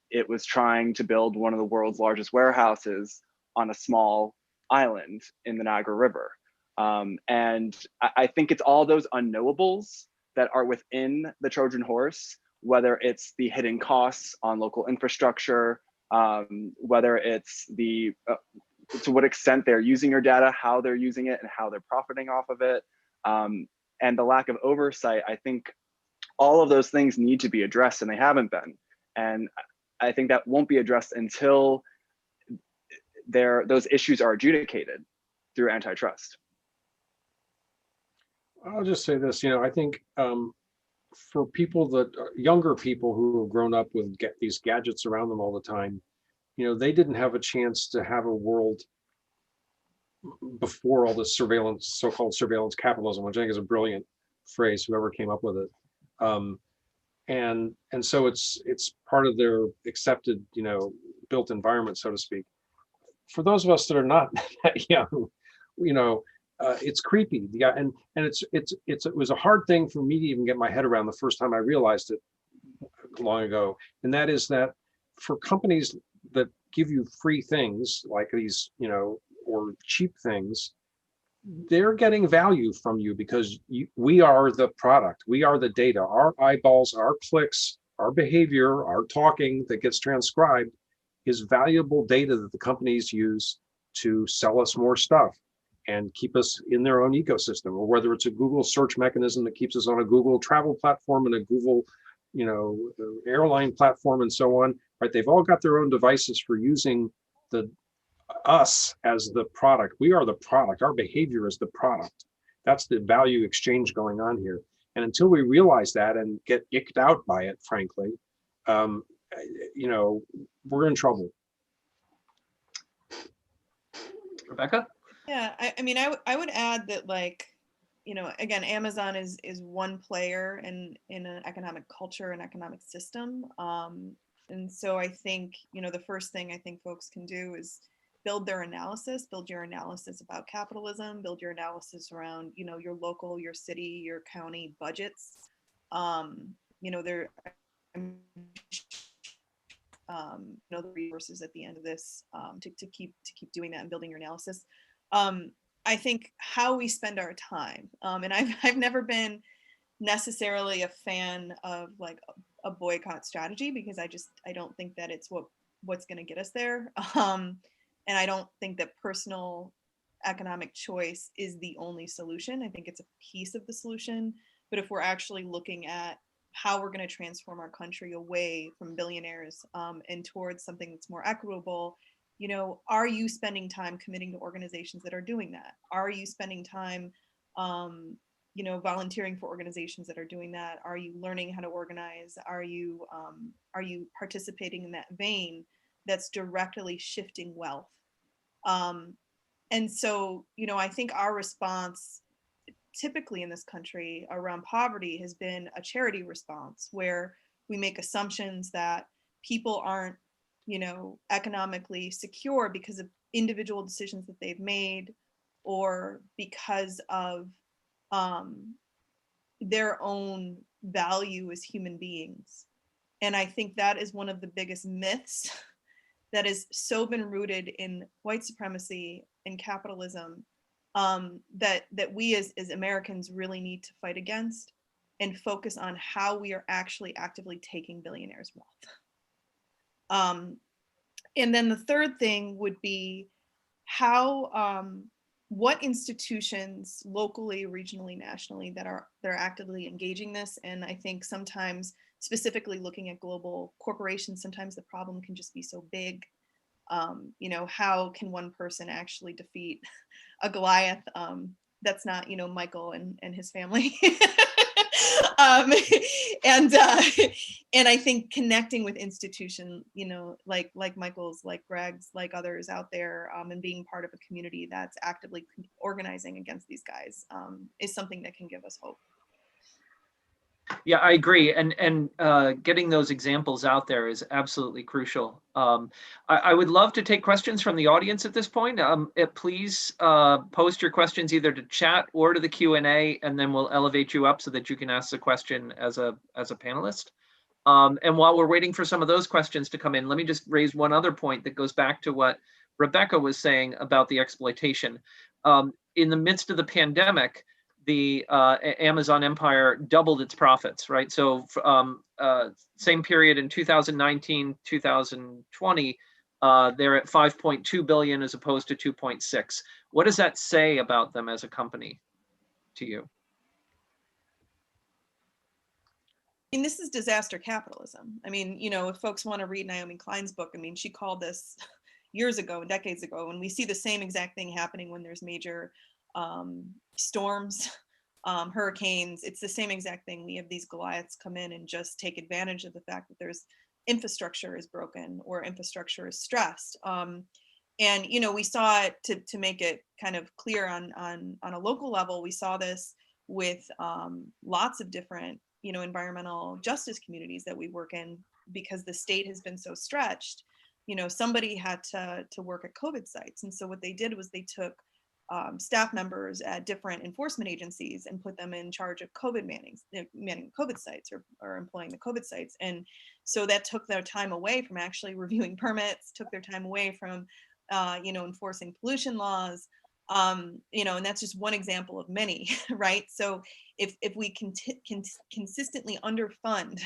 Speaker 4: it was trying to build one of the world's largest warehouses on a small island in the Niagara River. And I think it's all those unknowables that are within the Trojan horse, whether it's the hidden costs on local infrastructure, whether it's the to what extent they're using your data, how they're using it, and how they're profiting off of it, and the lack of oversight. I think all of those things need to be addressed, and they haven't been. And I think that won't be addressed until those issues are adjudicated through antitrust.
Speaker 5: I'll just say this, I think for people that younger people who have grown up with these gadgets around them all the time, they didn't have a chance to have a world before all this surveillance, so-called surveillance capitalism, which I think is a brilliant phrase, whoever came up with it. And so it's part of their accepted, built environment, so to speak. For those of us that are not that young, it's creepy. Yeah, and it was a hard thing for me to even get my head around the first time I realized it long ago. And that is that for companies that give you free things like these, or cheap things, they're getting value from you because we are the product. We are the data. Our eyeballs, our clicks, our behavior, our talking that gets transcribed is valuable data that the companies use to sell us more stuff and keep us in their own ecosystem, or whether it's a Google search mechanism that keeps us on a Google travel platform and a Google, airline platform and so on, right? They've all got their own devices for using us as the product. We are the product. Our behavior is the product. That's the value exchange going on here. And until we realize that and get icked out by it, frankly, we're in trouble.
Speaker 1: Rebecca?
Speaker 7: Yeah, I would add that, again, Amazon is one player in an economic culture and economic system. And so I think, the first thing I think folks can do is build your analysis about capitalism, build your analysis around, your local, your city, your county budgets. The resources at the end of this to keep doing that and building your analysis. I think how we spend our time, and I've never been necessarily a fan of like a boycott strategy, because I don't think that it's what's going to get us there. And I don't think that personal economic choice is the only solution. I think it's a piece of the solution. But if we're actually looking at how we're going to transform our country away from billionaires and towards something that's more equitable, you know, are you spending time committing to organizations that are doing that? Are you spending time, you know, volunteering for organizations that are doing that? Are you learning how to organize? Are you participating in that vein that's directly shifting wealth? And so, you know, I think our response typically in this country around poverty has been a charity response, where we make assumptions that people aren't, you know, economically secure because of individual decisions that they've made, or because of their own value as human beings. And I think that is one of the biggest myths that has so been rooted in white supremacy and capitalism, that we as Americans really need to fight against and focus on how we are actually actively taking billionaires' wealth. And then the third thing would be how, what institutions locally, regionally, nationally that are actively engaging this. And I think sometimes, specifically looking at global corporations, sometimes the problem can just be so big. You know, how can one person actually defeat a Goliath that's not, you know, Michael and his family? And I think connecting with institutions, you know, like Michael's, like Greg's, like others out there, and being part of a community that's actively organizing against these guys is something that can give us hope.
Speaker 1: Yeah, I agree. And getting those examples out there is absolutely crucial. I would love to take questions from the audience at this point. Please post your questions either to chat or to the Q&A, and then we'll elevate you up so that you can ask the question as a panelist. And while we're waiting for some of those questions to come in, let me just raise one other point that goes back to what Rebecca was saying about the exploitation. In the midst of the pandemic, the Amazon empire doubled its profits, right? So same period in 2019, 2020, they're at 5.2 billion as opposed to 2.6. What does that say about them as a company to you?
Speaker 7: I mean, this is disaster capitalism. I mean, you know, if folks want to read Naomi Klein's book, I mean, she called this years ago, decades ago, and we see the same exact thing happening when there's major storms, hurricanes. It's the same exact thing. We have these Goliaths come in and just take advantage of the fact that there's infrastructure is broken or infrastructure is stressed. And, you know, we saw it, to make it kind of clear on a local level, we saw this with lots of different, you know, environmental justice communities that we work in, because the state has been so stretched. You know, somebody had to work at COVID sites. And so what they did was they took staff members at different enforcement agencies and put them in charge of COVID manning COVID sites, or employing the COVID sites. And so that took their time away from actually reviewing permits, took their time away from, you know, enforcing pollution laws. You know, and that's just one example of many, right? So if we can consistently underfund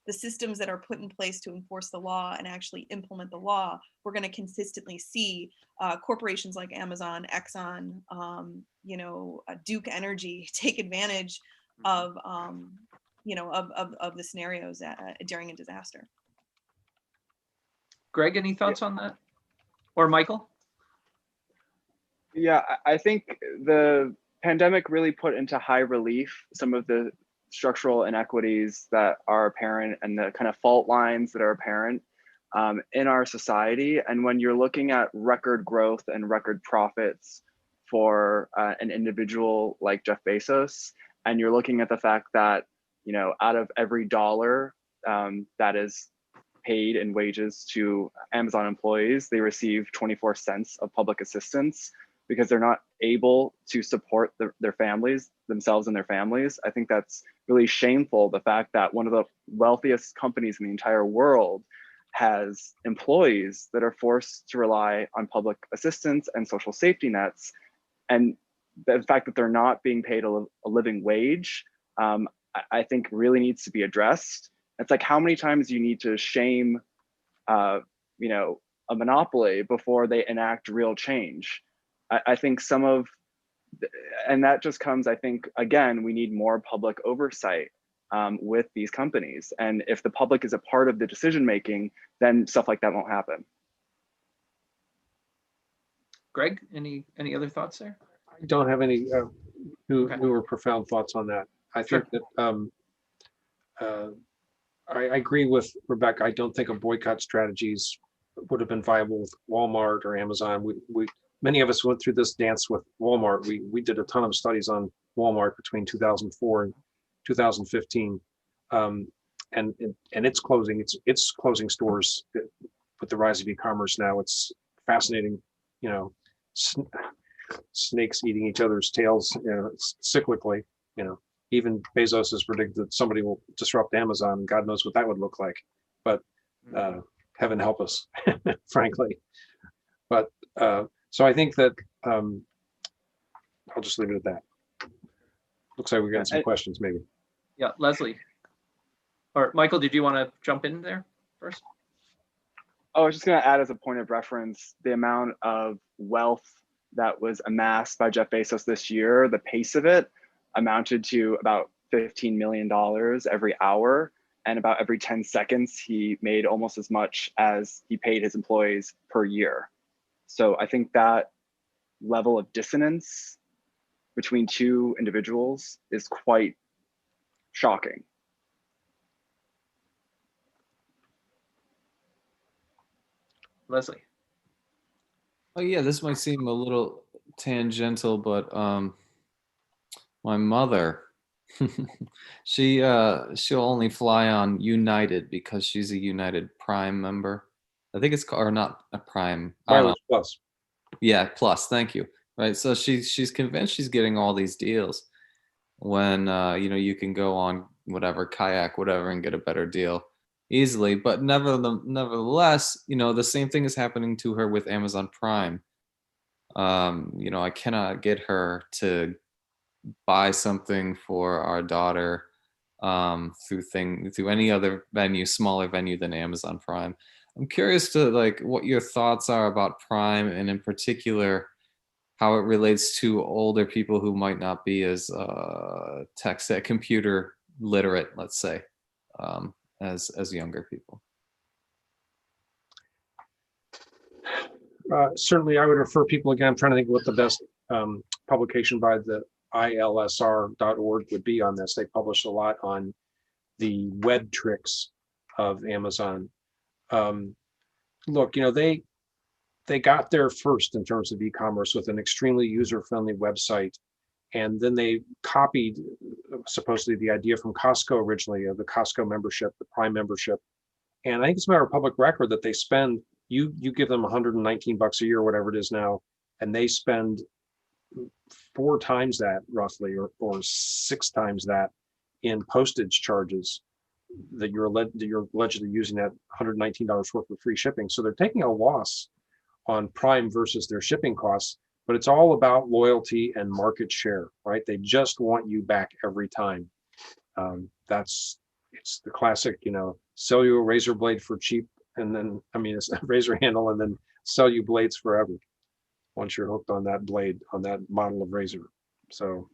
Speaker 7: the systems that are put in place to enforce the law and actually implement the law, we're going to consistently see corporations like Amazon, Exxon, you know, Duke Energy take advantage of, you know, of the scenarios during a disaster.
Speaker 1: Greg, any thoughts on that? Or Michael?
Speaker 4: Yeah, I think the pandemic really put into high relief some of the structural inequities that are apparent and the kind of fault lines that are apparent in our society. And when you're looking at record growth and record profits for an individual like Jeff Bezos, and you're looking at the fact that, you know, out of every dollar that is paid in wages to Amazon employees, they receive 24 cents of public assistance because they're not able to support their families, themselves and their families. I think that's really shameful, the fact that one of the wealthiest companies in the entire world has employees that are forced to rely on public assistance and social safety nets, And the fact that they're not being paid a living wage, I think really needs to be addressed. It's like, how many times do you need to shame, a monopoly before they enact real change? I think and that just comes, I think, again, we need more public oversight with these companies. And if the public is a part of the decision making, then stuff like that won't happen.
Speaker 1: Greg, any other thoughts there?
Speaker 5: I don't have any new or profound thoughts on that. I think that I agree with Rebecca. I don't think a boycott strategies would have been viable with Walmart or Amazon. Many of us went through this dance with Walmart. We did a ton of studies on Walmart between 2004 and 2015, and it's closing stores with the rise of e-commerce now. It's fascinating, snakes eating each other's tails, cyclically. Even Bezos has predicted that somebody will disrupt Amazon. God knows what that would look like, but heaven help us, frankly. But so I think that I'll just leave it at that. Looks like we got some questions, maybe.
Speaker 1: Yeah, Leslie. Or Michael, did you want to jump in there first?
Speaker 4: Oh, I was just going to add as a point of reference, the amount of wealth that was amassed by Jeff Bezos this year, the pace of it amounted to about $15 million every hour. And about every 10 seconds, he made almost as much as he paid his employees per year. So I think that level of dissonance between two individuals is quite shocking.
Speaker 1: Leslie.
Speaker 10: Oh yeah, this might seem a little tangential, but my mother, she'll only fly on United because she's a United Prime member. I think it's called, or not a Prime.
Speaker 5: Mileage Plus.
Speaker 10: Yeah, Plus. Thank you. Right, so she's convinced she's getting all these deals when you can go on whatever Kayak, whatever, and get a better deal easily. But nevertheless, the same thing is happening to her with Amazon Prime. I cannot get her to buy something for our daughter through any other venue, smaller venue than Amazon Prime. I'm curious to what your thoughts are about Prime, and in particular how it relates to older people who might not be as computer literate, let's say, as younger people.
Speaker 5: Certainly, I would refer people again. I'm trying to think what the best publication by the ilsr.org would be on this. They publish a lot on the web tricks of Amazon. Look, they got there first in terms of e-commerce with an extremely user-friendly website, and then they copied supposedly the idea from Costco originally of the Costco membership, the Prime membership. And I think it's a matter of public record that they spend. You give them $119 a year, whatever it is now, and they spend 4 times that roughly, or 6 times that in postage charges that you're allegedly using that $119 worth of free shipping. So they're taking a loss on Prime versus their shipping costs, but it's all about loyalty and market share, right? They just want you back every time. It's the classic, sell you a razor blade for cheap, and then, it's a razor handle, and then sell you blades forever once you're hooked on that blade, on that model of razor. So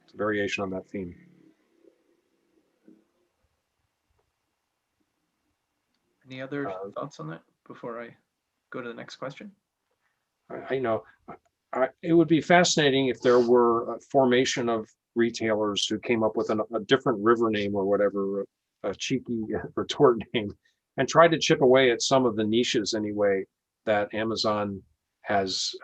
Speaker 5: it's a variation on that theme.
Speaker 1: Any other thoughts on that before I go to the next question?
Speaker 5: It would be fascinating if there were a formation of retailers who came up with a different river name or whatever, a cheeky retort name, and tried to chip away at some of the niches anyway that Amazon has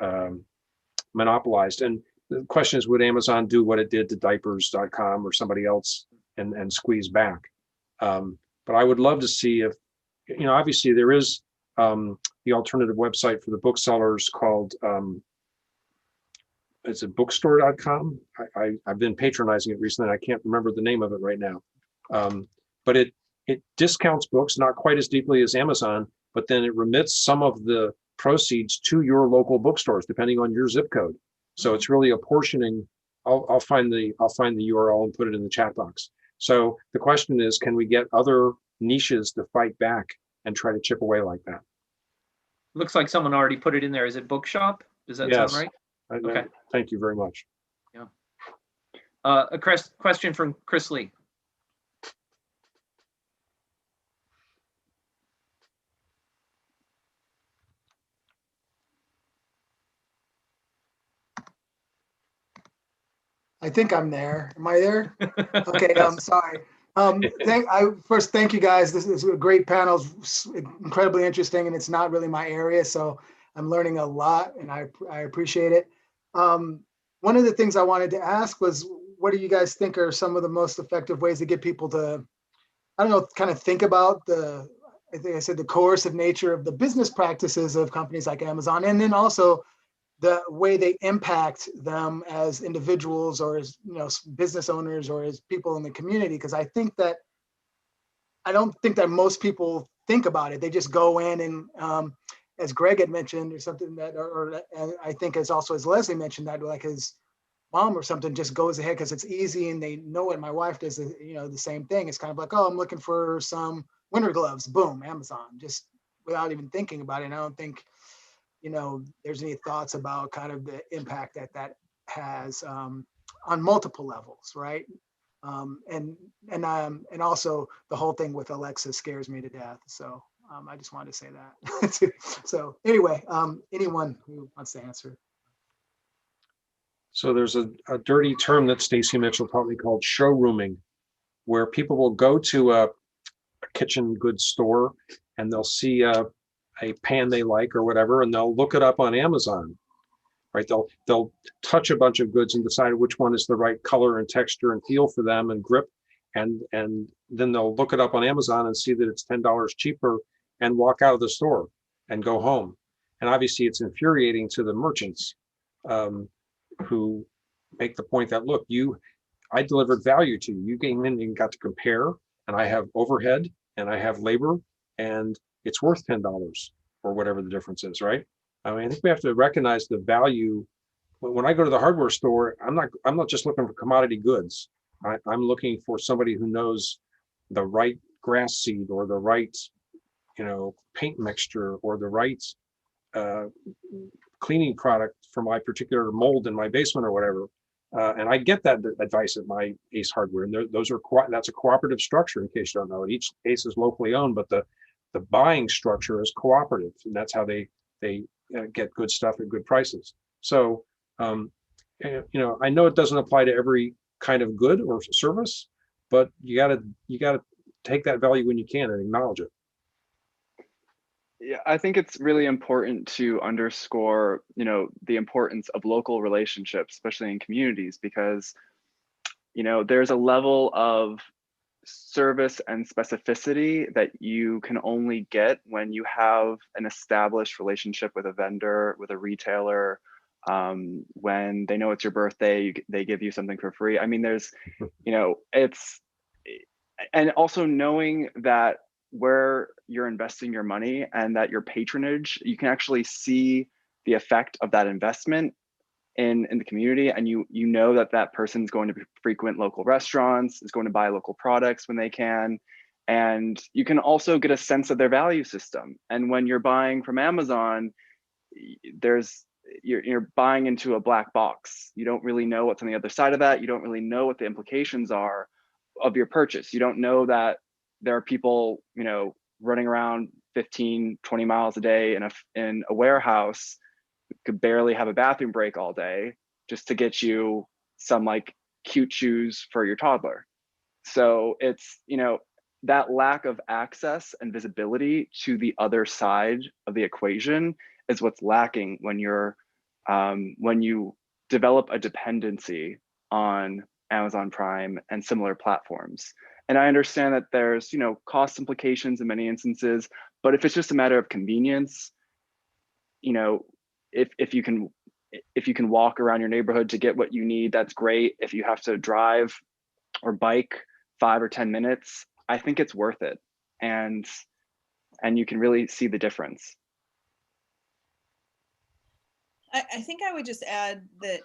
Speaker 5: monopolized. And the question is, would Amazon do what it did to diapers.com or somebody else and squeeze back? But I would love to see if, obviously there is the alternative website for the booksellers called, it's a bookstore.com. I've been patronizing it recently. I can't remember the name of it right now. But it discounts books, not quite as deeply as Amazon, but then it remits some of the proceeds to your local bookstores, depending on your zip code. So it's really apportioning. I'll find the URL and put it in the chat box. So the question is, can we get other niches to fight back and try to chip away like that?
Speaker 1: Looks like someone already put it in there. Is it Bookshop? Does that sound
Speaker 5: Yes.
Speaker 1: right? Okay.
Speaker 5: Thank you very much.
Speaker 1: Yeah. A question from Chris Lee.
Speaker 12: I think I'm there. Am I there? Okay, I'm sorry. First, thank you guys. This is a great panel, incredibly interesting, and it's not really my area, so I'm learning a lot, and I appreciate it. One of the things I wanted to ask was, what do you guys think are some of the most effective ways to get people to, I don't know, kind of think about I think I said the coercive nature of the business practices of companies like Amazon, and then also the way they impact them as individuals or as business owners or as people in the community. Because I don't think that most people think about it. They just go in and as Greg had mentioned, or something that, or I think as Leslie mentioned, that like his mom or something just goes ahead because it's easy and they know it. My wife does the same thing. It's kind of like, oh, I'm looking for some winter gloves. Boom, Amazon, just without even thinking about it. And I don't think there's any thoughts about kind of the impact that has on multiple levels, right? And also the whole thing with Alexa scares me to death. So I just wanted to say that. So anyway, anyone who wants to answer.
Speaker 5: So there's a dirty term that Stacy Mitchell taught me called showrooming, where people will go to a kitchen goods store and they'll see a pan they like or whatever, and they'll look it up on Amazon, right? They'll touch a bunch of goods and decide which one is the right color and texture and feel for them and grip, and then they'll look it up on Amazon and see that it's $10 cheaper and walk out of the store and go home. And obviously it's infuriating to the merchants who make the point that, look, I delivered value to you. You came in and got to compare, and I have overhead and I have labor, and it's worth $10 or whatever the difference is, right? I mean, I think we have to recognize the value. When I go to the hardware store, I'm not just looking for commodity goods. I'm looking for somebody who knows the right grass seed or the right, paint mixture or the right cleaning product for my particular mold in my basement or whatever. And I get that advice at my Ace Hardware, and that's a cooperative structure. In case you don't know it, each Ace is locally owned, but the buying structure is cooperative, and that's how they get good stuff at good prices. So, I know it doesn't apply to every kind of good or service, but you gotta take that value when you can and acknowledge it.
Speaker 4: Yeah, I think it's really important to underscore, the importance of local relationships, especially in communities, because, there's a level of service and specificity that you can only get when you have an established relationship with a vendor, with a retailer. When they know it's your birthday, they give you something for free. I mean, there's, and also knowing that where you're investing your money and that your patronage, you can actually see the effect of that investment in the community, and you know that person's going to frequent local restaurants, is going to buy local products when they can, and you can also get a sense of their value system. And when you're buying from Amazon, you're buying into a black box. You don't really know what's on the other side of that. You don't really know what the implications are of your purchase. You don't know that there are people, running around 15, 20 miles a day in a warehouse, could barely have a bathroom break all day just to get you some like cute shoes for your toddler. So it's, that lack of access and visibility to the other side of the equation is what's lacking when you develop a dependency on Amazon Prime and similar platforms. And I understand that there's, cost implications in many instances, but if it's just a matter of convenience, if you can walk around your neighborhood to get what you need, that's great. If you have to drive or bike 5 or 10 minutes, I think it's worth it. And you can really see the difference.
Speaker 7: I think I would just add that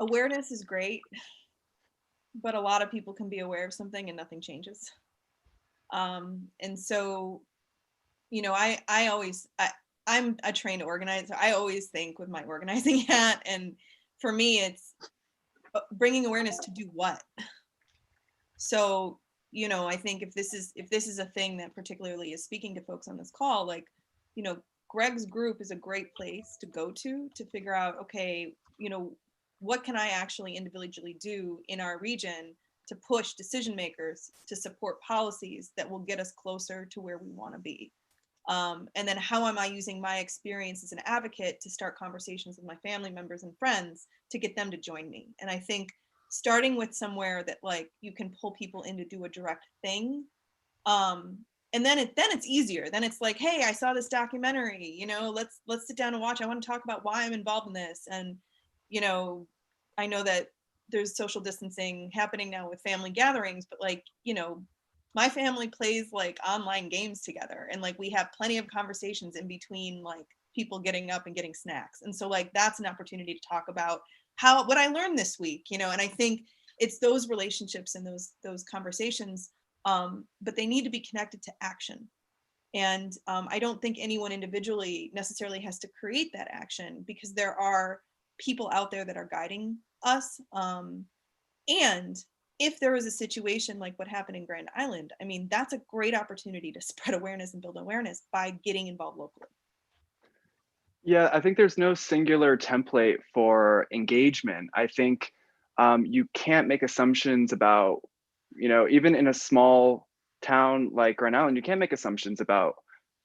Speaker 7: awareness is great, but a lot of people can be aware of something and nothing changes. And so, you know, I'm a trained organizer. I always think with my organizing hat, and for me, it's bringing awareness to do what. So, you know, I think if this is a thing that particularly is speaking to folks on this call, like, you know, Greg's group is a great place to go to figure out, okay, you know, what can I actually individually do in our region to push decision makers to support policies that will get us closer to where we want to be. And then how am I using my experience as an advocate to start conversations with my family members and friends to get them to join me? And I think starting with somewhere that like you can pull people in to do a direct thing. And then it's easier. Then it's like, hey, I saw this documentary, you know, let's sit down and watch. I want to talk about why I'm involved in this. And, you know, I know that there's social distancing happening now with family gatherings, but like, you know, my family plays like online games together, and like we have plenty of conversations in between like people getting up and getting snacks. And so like that's an opportunity to talk about what I learned this week, you know. And I think it's those relationships and those conversations, but they need to be connected to action. And I don't think anyone individually necessarily has to create that action, because there are people out there that are guiding us. And if there was a situation like what happened in Grand Island, I mean, that's a great opportunity to spread awareness and build awareness by getting involved locally.
Speaker 4: Yeah, I think there's no singular template for engagement. I think you can't make assumptions about, you know, even in a small town like Grand Island, you can't make assumptions about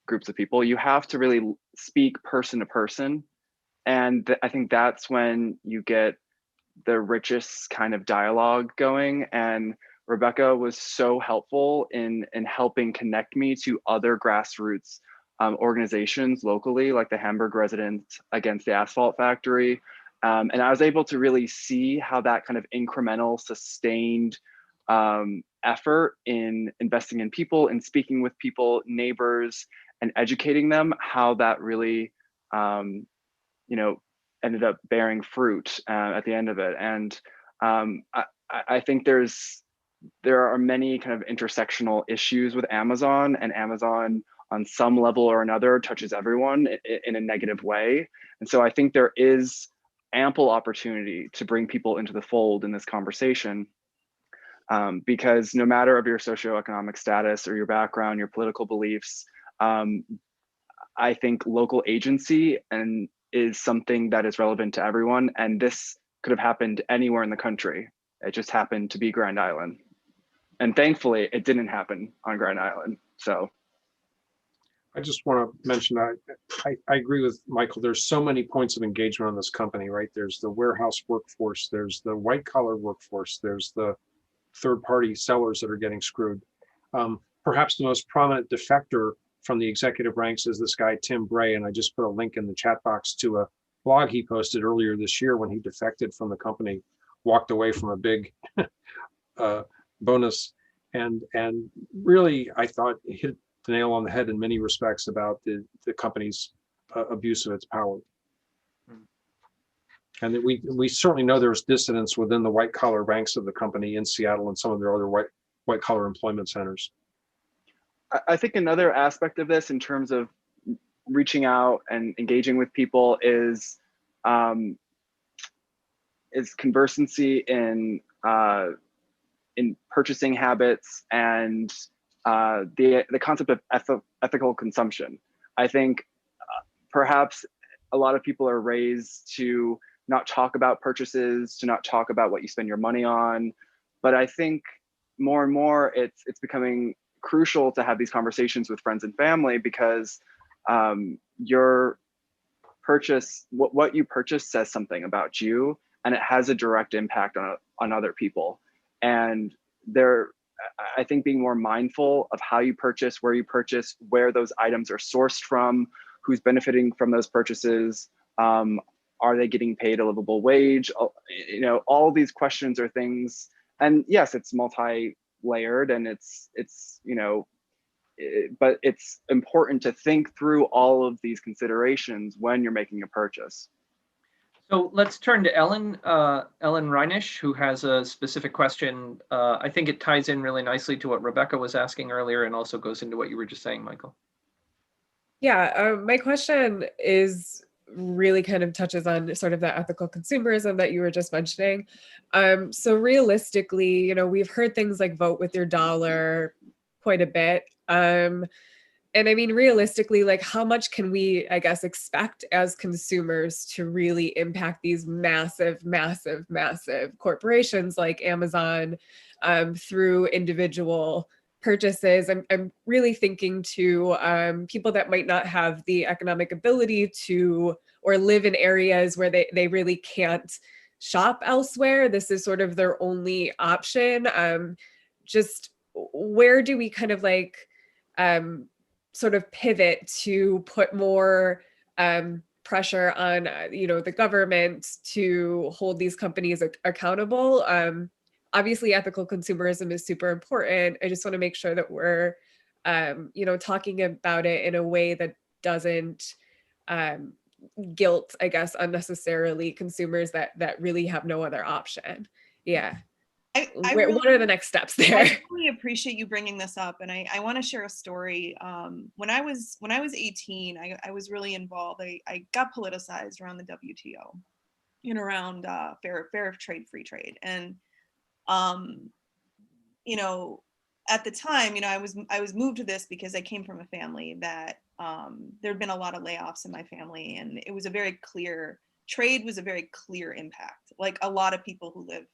Speaker 4: groups of people. You have to really speak person to person. And I think that's when you get the richest kind of dialogue going. And Rebecca was so helpful in helping connect me to other grassroots organizations locally, like the Hamburg Residents Against the Asphalt Factory. And I was able to really see how that kind of incremental, sustained effort in investing in people and speaking with people, neighbors, and educating them, how that really, you know, ended up bearing fruit at the end of it. And I think there are many kind of intersectional issues with Amazon, and Amazon on some level or another touches everyone in a negative way. And so I think there is ample opportunity to bring people into the fold in this conversation, because no matter of your socioeconomic status or your background, your political beliefs, I think local agency is something that is relevant to everyone. And this could have happened anywhere in the country. It just happened to be Grand Island. And thankfully it didn't happen on Grand Island. So
Speaker 5: I just want to mention, I agree with Michael. There's so many points of engagement on this company, right? There's the warehouse workforce, there's the white collar workforce, there's the third party sellers that are getting screwed. Perhaps the most prominent defector from the executive ranks is this guy, Tim Bray. And I just put a link in the chat box to a blog he posted earlier this year when he defected from the company, walked away from a big bonus. And really, I thought hit the nail on the head in many respects about the company's abuse of its power. And that we certainly know there's dissidence within the white collar ranks of the company in Seattle and some of their other white collar employment centers.
Speaker 4: I think another aspect of this in terms of reaching out and engaging with people is conversancy in purchasing habits and the concept of ethical consumption. I think perhaps a lot of people are raised to not talk about purchases, to not talk about what you spend your money on. But I think more and more it's becoming crucial to have these conversations with friends and family, because your purchase, what you purchase says something about you, and it has a direct impact on other people. And I think being more mindful of how you purchase, where those items are sourced from, who's benefiting from those purchases, are they getting paid a livable wage? You know, all these questions are things, and yes, it's multi-layered, and it's you know, but it's important to think through all of these considerations when you're making a purchase.
Speaker 1: So let's turn to Ellen Reinisch, who has a specific question. I think it ties in really nicely to what Rebecca was asking earlier and also goes into what you were just saying, Michael.
Speaker 13: Yeah, my question is really kind of touches on sort of the ethical consumerism that you were just mentioning. So realistically, you know, we've heard things like vote with your dollar quite a bit. And I mean, realistically, like how much can we, I guess, expect as consumers to really impact these massive, massive, massive corporations like Amazon through individual purchases? I'm really thinking to people that might not have the economic ability to, or live in areas where they really can't shop elsewhere. This is sort of their only option. Just where do we kind of like, sort of pivot to put more pressure on you know, the government to hold these companies accountable? Obviously ethical consumerism is super important. I just want to make sure that we're you know, talking about it in a way that doesn't guilt, I guess, unnecessarily consumers that really have no other option. Yeah. What are the next steps there?
Speaker 7: I really appreciate you bringing this up, and I want to share a story. When I was 18, I was really involved. I got politicized around the WTO and around fair trade, free trade, and you know, at the time, you know, I was moved to this because I came from a family that there had been a lot of layoffs in my family, and it was a very clear trade was a very clear impact. Like a lot of people who live,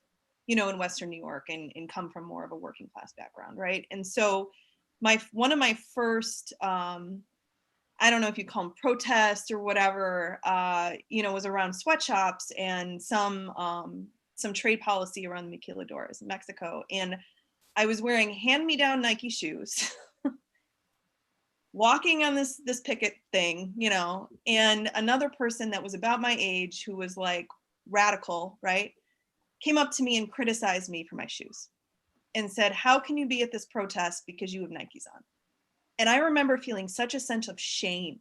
Speaker 7: you know, in Western New York and come from more of a working class background, right? And so one of my first, I don't know if you call them protests or whatever, you know, was around sweatshops and some trade policy around the maquiladoras in Mexico. And I was wearing hand-me-down Nike shoes, walking on this picket thing, you know, and another person that was about my age who was like radical, right, came up to me and criticized me for my shoes and said, how can you be at this protest because you have Nikes on? And I remember feeling such a sense of shame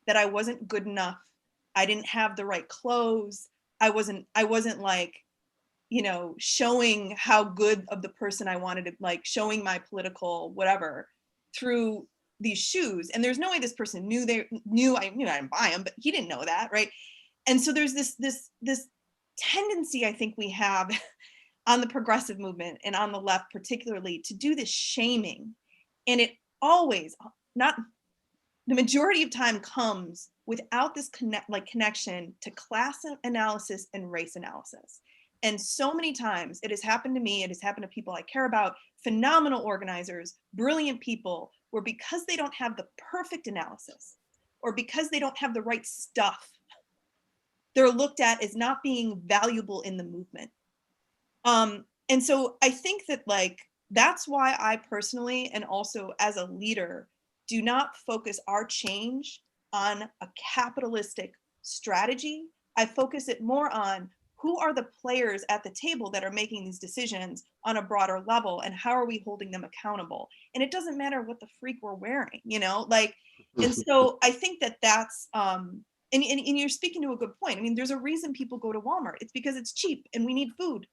Speaker 7: that I wasn't good enough. I didn't have the right clothes. I wasn't like, you know, showing how good of the person I wanted to, like showing my political whatever through these shoes. And there's no way this person knew I didn't buy them, but he didn't know that, right? And so there's this tendency I think we have on the progressive movement and on the left particularly to do this shaming, and it always, not the majority of time, comes without this connection to class analysis and race analysis. And so many times it has happened to me, it has happened to people I care about, phenomenal organizers, brilliant people, where because they don't have the perfect analysis or because they don't have the right stuff, they're looked at as not being valuable in the movement. And so I think that like, that's why I personally, and also as a leader, do not focus our change on a capitalistic strategy. I focus it more on who are the players at the table that are making these decisions on a broader level, and how are we holding them accountable? And it doesn't matter what the freak we're wearing, you know, like, and so I think that that's, and you're speaking to a good point. I mean, there's a reason people go to Walmart. It's because it's cheap and we need food.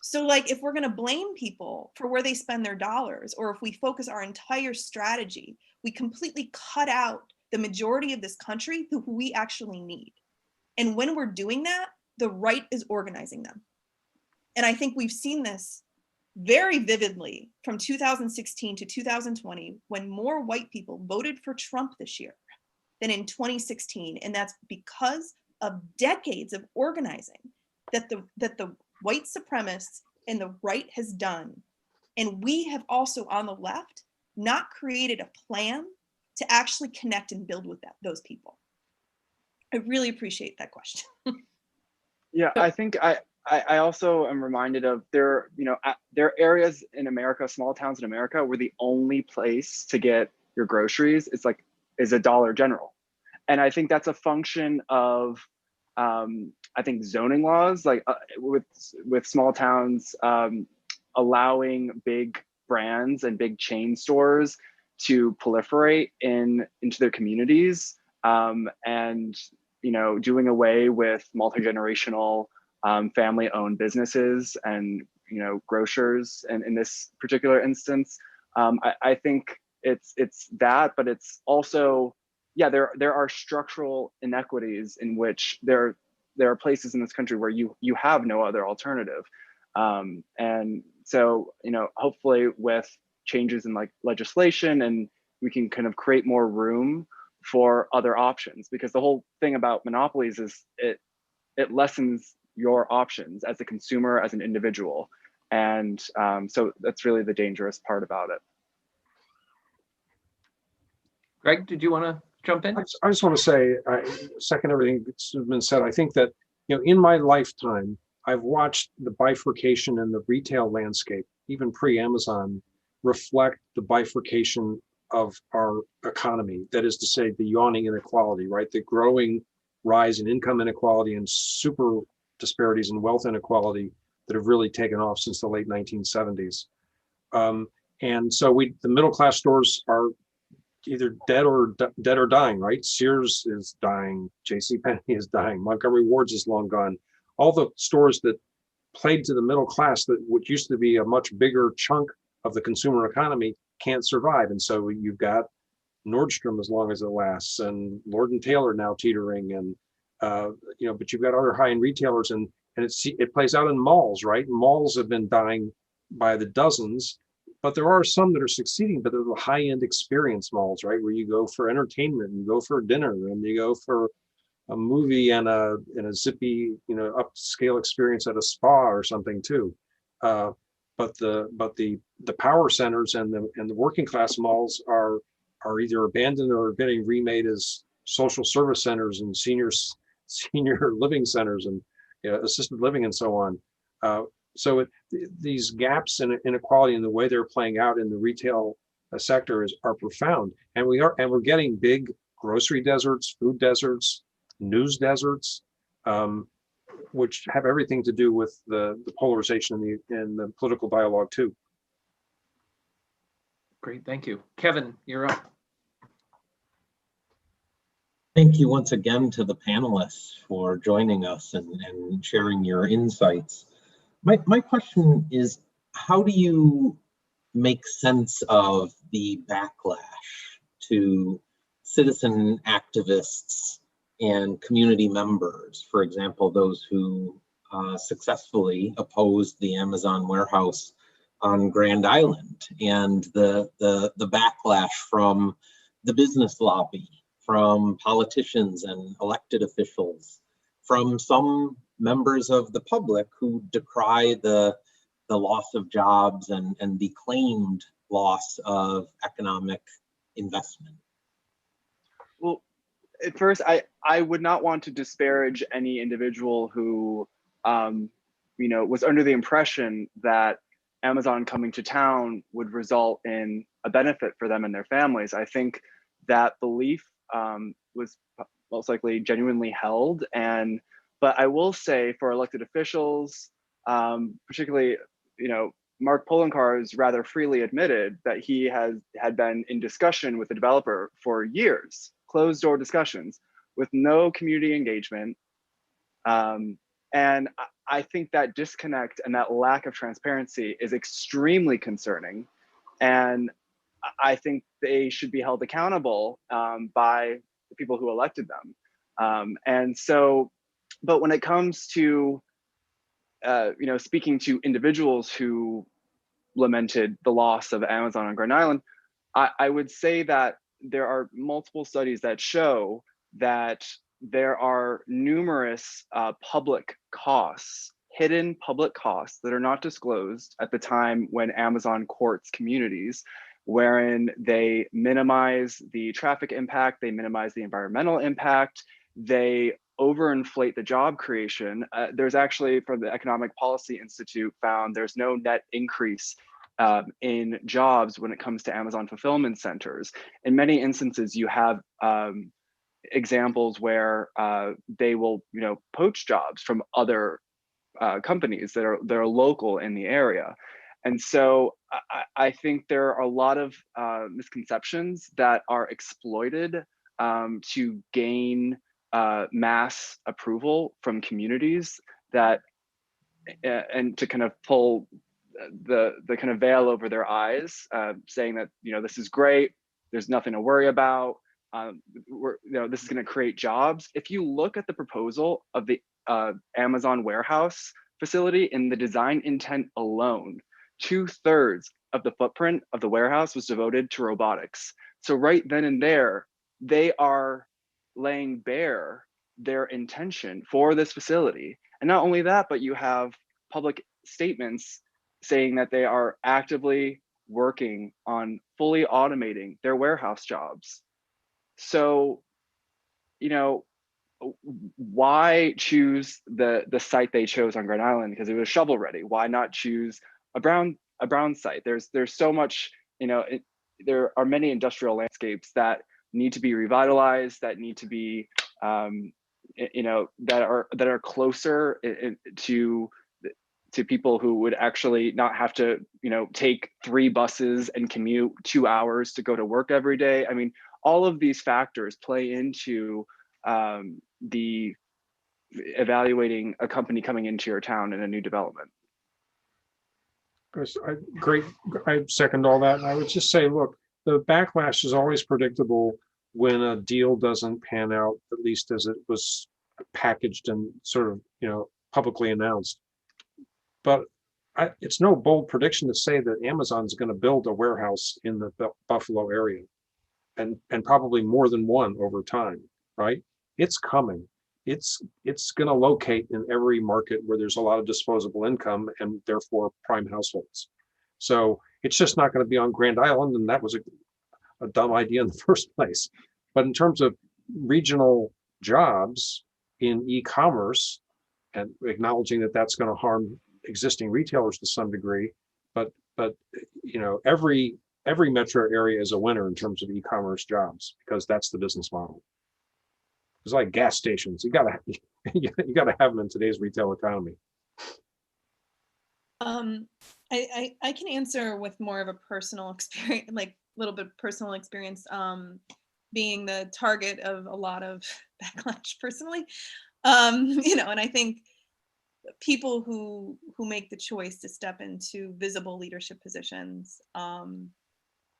Speaker 7: So like, if we're going to blame people for where they spend their dollars, or if we focus our entire strategy, we completely cut out the majority of this country who we actually need. And when we're doing that, the right is organizing them. And I think we've seen this very vividly from 2016 to 2020, when more white people voted for Trump this year than in 2016. And that's because of decades of organizing that the white supremacists and the right has done. And we have also on the left not created a plan to actually connect and build with those people. I really appreciate that question.
Speaker 4: Yeah, I think I also am reminded of there are areas in America, small towns in America, where the only place to get your groceries is a Dollar General. And I think that's a function of I think zoning laws, like with small towns allowing big brands and big chain stores to proliferate into their communities, and doing away with multi-generational family-owned businesses and grocers. And in this particular instance, I think it's that, but it's also, yeah, there are structural inequities in which there are places in this country where you have no other alternative. And so, hopefully with changes in like legislation, and we can kind of create more room for other options, because the whole thing about monopolies is it lessens your options as a consumer, as an individual. And so that's really the dangerous part about it.
Speaker 1: Greg, did you want to jump in?
Speaker 5: I just want to say, I second everything that's been said. I think that, in my lifetime, I've watched the bifurcation in the retail landscape, even pre-Amazon, reflect the bifurcation of our economy. That is to say, the yawning inequality, right? The growing rise in income inequality and super disparities in wealth inequality that have really taken off since the late 1970s. And so the middle class stores are either dead or dying, right? Sears is dying, JCPenney is dying, Montgomery Ward's is long gone. All the stores that played to the middle class, that what used to be a much bigger chunk of the consumer economy, can't survive. And so you've got Nordstrom as long as it lasts, and Lord & Taylor now teetering, and but you've got other high-end retailers, and it plays out in malls, right? Malls have been dying by the dozens, but there are some that are succeeding, but they're the high-end experience malls, right? Where you go for entertainment, and you go for dinner, and you go for a movie and a zippy, upscale experience at a spa or something too. But the power centers and the working class malls are either abandoned or getting remade as social service centers and senior living centers and assisted living and so on. So these gaps and inequality in the way they're playing out in the retail sector are profound, and we're getting big grocery deserts, food deserts, news deserts, which have everything to do with the polarization in the political dialogue too.
Speaker 1: Great, thank you. Kevin, you're up.
Speaker 15: Thank you once again to the panelists for joining us and sharing your insights. My question is, how do you make sense of the backlash to citizen activists and community members? For example, those who successfully opposed the Amazon warehouse on Grand Island, and the backlash from the business lobby, from politicians and elected officials, from some members of the public who decry the loss of jobs and the claimed loss of economic investment?
Speaker 4: Well, at first, I would not want to disparage any individual who, was under the impression that Amazon coming to town would result in a benefit for them and their families. I think that belief was most likely genuinely held. But I will say, for elected officials, particularly, Mark Poloncarz has rather freely admitted that he had been in discussion with the developer for years, closed door discussions with no community engagement. And I think that disconnect and that lack of transparency is extremely concerning. And I think they should be held accountable by the people who elected them. And so, but when it comes to, speaking to individuals who lamented the loss of Amazon on Grand Island, I would say that there are multiple studies that show that there are numerous public costs, hidden public costs that are not disclosed at the time when Amazon courts communities, wherein they minimize the traffic impact, they minimize the environmental impact, they overinflate the job creation. There's actually, from the Economic Policy Institute, found there's no net increase in jobs when it comes to Amazon fulfillment centers. In many instances, you have examples where they will, poach jobs from other companies that are local in the area. And so I think there are a lot of misconceptions that are exploited to gain mass approval from communities that, and to kind of pull the kind of veil over their eyes, saying that, you know, this is great, there's nothing to worry about, this is going to create jobs. If you look at the proposal of the Amazon warehouse facility, in the design intent alone, 2/3 of the footprint of the warehouse was devoted to robotics. So right then and there, they are laying bare their intention for this facility. And not only that, but you have public statements saying that they are actively working on fully automating their warehouse jobs. So, you know, why choose the site they chose on Grand Island? Because it was shovel ready. Why not choose a brown site? There's so much, you know, there are many industrial landscapes that need to be revitalized, that need to be, you know, that are closer to people who would actually not have to, you know, take 3 buses and commute 2 hours to go to work every day. I mean, all of these factors play into the evaluating a company coming into your town in a new development.
Speaker 5: Great. I second all that. And I would just say, look, the backlash is always predictable when a deal doesn't pan out, at least as it was packaged and sort of, you know, publicly announced. But it's no bold prediction to say that Amazon's going to build a warehouse in the Buffalo area, and probably more than one over time, right? It's coming. It's going to locate in every market where there's a lot of disposable income and therefore prime households. So it's just not going to be on Grand Island, and that was a dumb idea in the first place. But in terms of regional jobs in e-commerce, and acknowledging that that's going to harm existing retailers to some degree, but you know, every metro area is a winner in terms of e-commerce jobs, because that's the business model. It's like gas stations. You gotta have them in today's retail economy.
Speaker 7: I can answer with more of a personal experience, like a little bit of personal experience, being the target of a lot of backlash personally. You know, and I think people who make the choice to step into visible leadership positions,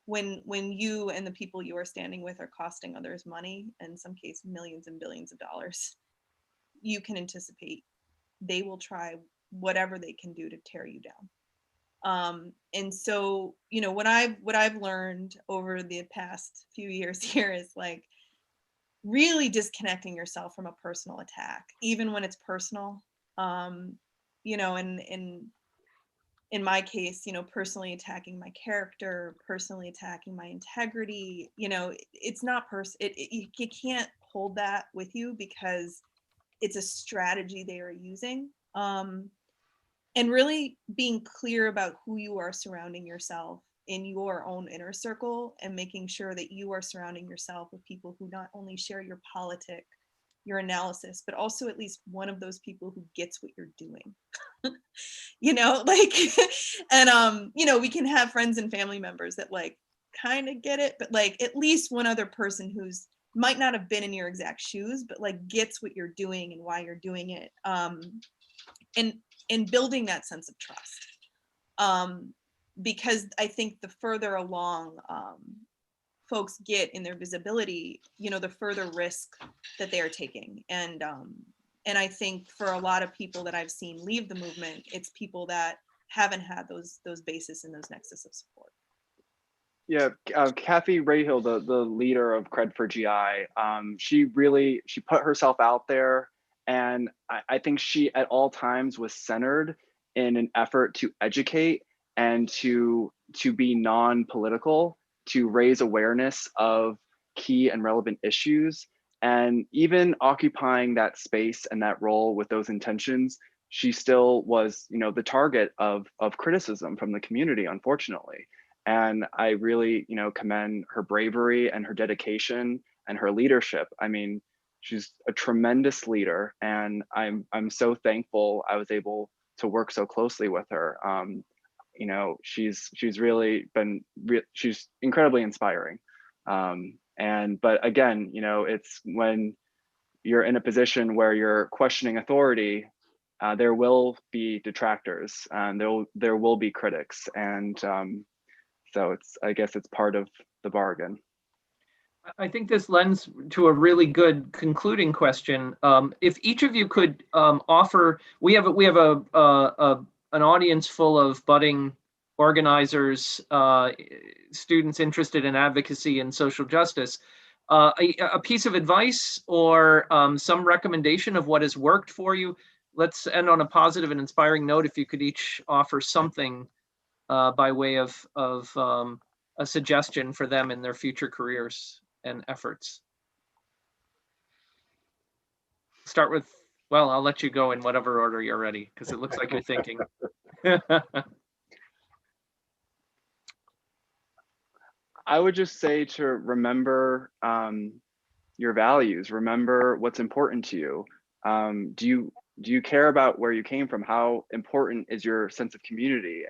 Speaker 7: when you and the people you are standing with are costing others money, in some case millions and billions of dollars, you can anticipate they will try whatever they can do to tear you down. And so, you know, what I've learned over the past few years here is, like, really disconnecting yourself from a personal attack, even when it's personal. You know, and in my case, you know, personally attacking my character, personally attacking my integrity, you know, it's not you can't hold that with you, because it's a strategy they are using. And really being clear about who you are surrounding yourself in your own inner circle, and making sure that you are surrounding yourself with people who not only share your politic, your analysis, but also at least one of those people who gets what you're doing. You know, like, and you know, we can have friends and family members that, like, kind of get it, but, like, at least one other person who's might not have been in your exact shoes, but, like, gets what you're doing and why you're doing it. And building that sense of trust, because I think the further along folks get in their visibility, you know, the further risk that they are taking. And I think for a lot of people that I've seen leave the movement, it's people that haven't had those bases and those nexus of support.
Speaker 4: Yeah, Kathy Rahill, the leader of Cred for GI, she put herself out there, and I think she at all times was centered in an effort to educate and to be non-political, to raise awareness of key and relevant issues. And even occupying that space and that role with those intentions, she still was, you know, the target of criticism from the community, unfortunately. And I really, you know, commend her bravery and her dedication and her leadership. I mean, she's a tremendous leader, and I'm so thankful I was able to work so closely with her. you know, she's really been she's incredibly inspiring. But again, you know, it's when you're in a position where you're questioning authority, there will be detractors and there will be critics, and so I guess it's part of the bargain.
Speaker 1: I think this lends to a really good concluding question. If each of you could offer, we have an audience full of budding organizers, students interested in advocacy and social justice. A piece of advice or some recommendation of what has worked for you. Let's end on a positive and inspiring note. If you could each offer something by way of a suggestion for them in their future careers and efforts. Start with, well, I'll let you go in whatever order you're ready, because it looks like you're thinking.
Speaker 4: I would just say to remember your values, remember what's important to you. Do you care about where you came from? How important is your sense of community?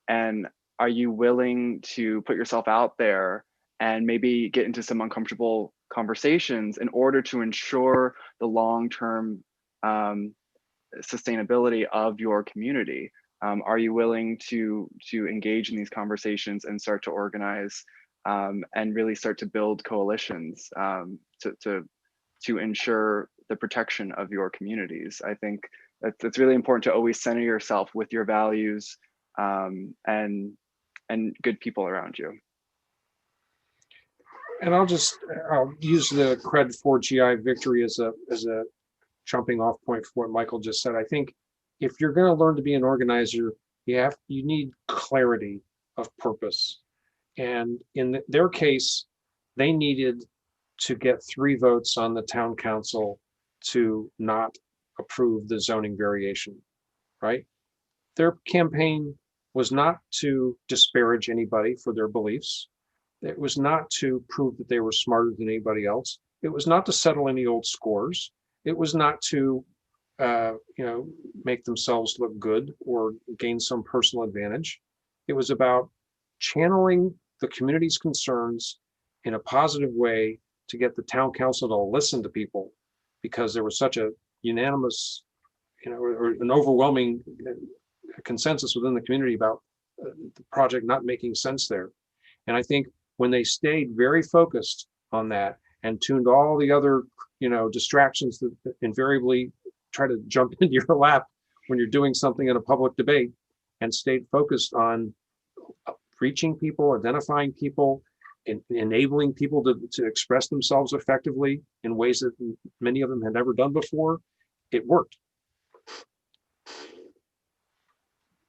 Speaker 4: And are you willing to put yourself out there and maybe get into some uncomfortable conversations in order to ensure the long-term sustainability of your community? Are you willing to engage in these conversations and start to organize and really start to build coalitions to ensure the protection of your communities? I think it's really important to always center yourself with your values and good people around you.
Speaker 5: And I'll use the Cred 4 GI victory as a jumping off point for what Michael just said. I think if you're going to learn to be an organizer, you need clarity of purpose. And in their case, they needed to get 3 votes on the town council to not approve the zoning variation, right? Their campaign was not to disparage anybody for their beliefs. It was not to prove that they were smarter than anybody else. It was not to settle any old scores. It was not to, make themselves look good or gain some personal advantage. It was about channeling the community's concerns in a positive way to get the town council to listen to people, because there was such a unanimous, or an overwhelming consensus within the community about the project not making sense there. And I think when they stayed very focused on that and tuned all the other, distractions that invariably try to jump into your lap when you're doing something in a public debate, and stayed focused on reaching people, identifying people, enabling people to express themselves effectively in ways that many of them had never done before, it worked.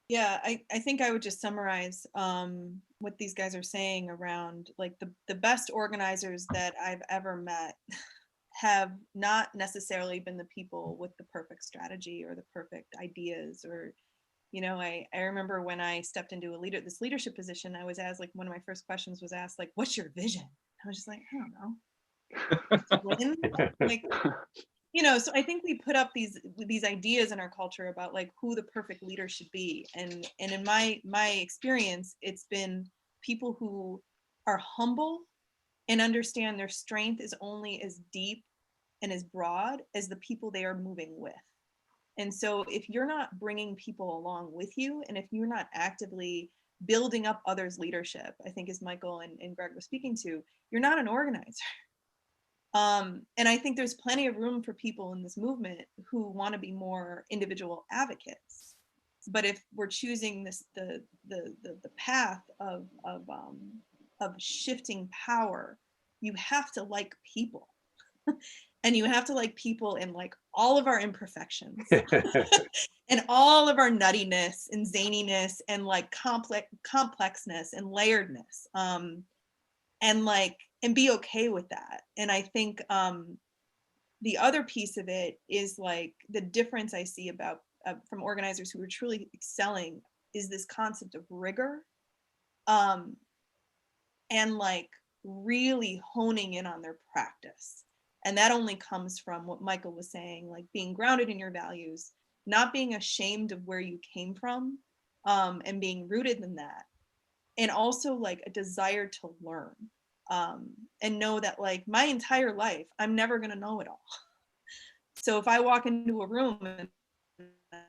Speaker 7: Yeah, I think I would just summarize what these guys are saying around, like, the best organizers that I've ever met have not necessarily been the people with the perfect strategy or the perfect ideas, or, I remember when I stepped into this leadership position, I was asked, like, one of my first questions was asked, like, what's your vision? I was just like, I don't know. Win? Like, so I think we put up these ideas in our culture about, like, who the perfect leader should be, and in my experience, it's been people who are humble and understand their strength is only as deep and as broad as the people they are moving with. And so if you're not bringing people along with you, and if you're not actively building up others' leadership, I think, as Michael and Greg were speaking to, you're not an organizer. And I think there's plenty of room for people in this movement who want to be more individual advocates. But if we're choosing the path of shifting power, you have to like people. And you have to like people in, like, all of our imperfections and all of our nuttiness and zaniness and, like, complexness and layeredness. And be okay with that. And I think the other piece of it is, like, the difference I see about from organizers who are truly excelling is this concept of rigor, and, like, really honing in on their practice. And that only comes from what Michael was saying, like, being grounded in your values, not being ashamed of where you came from, and being rooted in that, and also like a desire to learn, and know that like my entire life I'm never going to know it all. So if I walk into a room and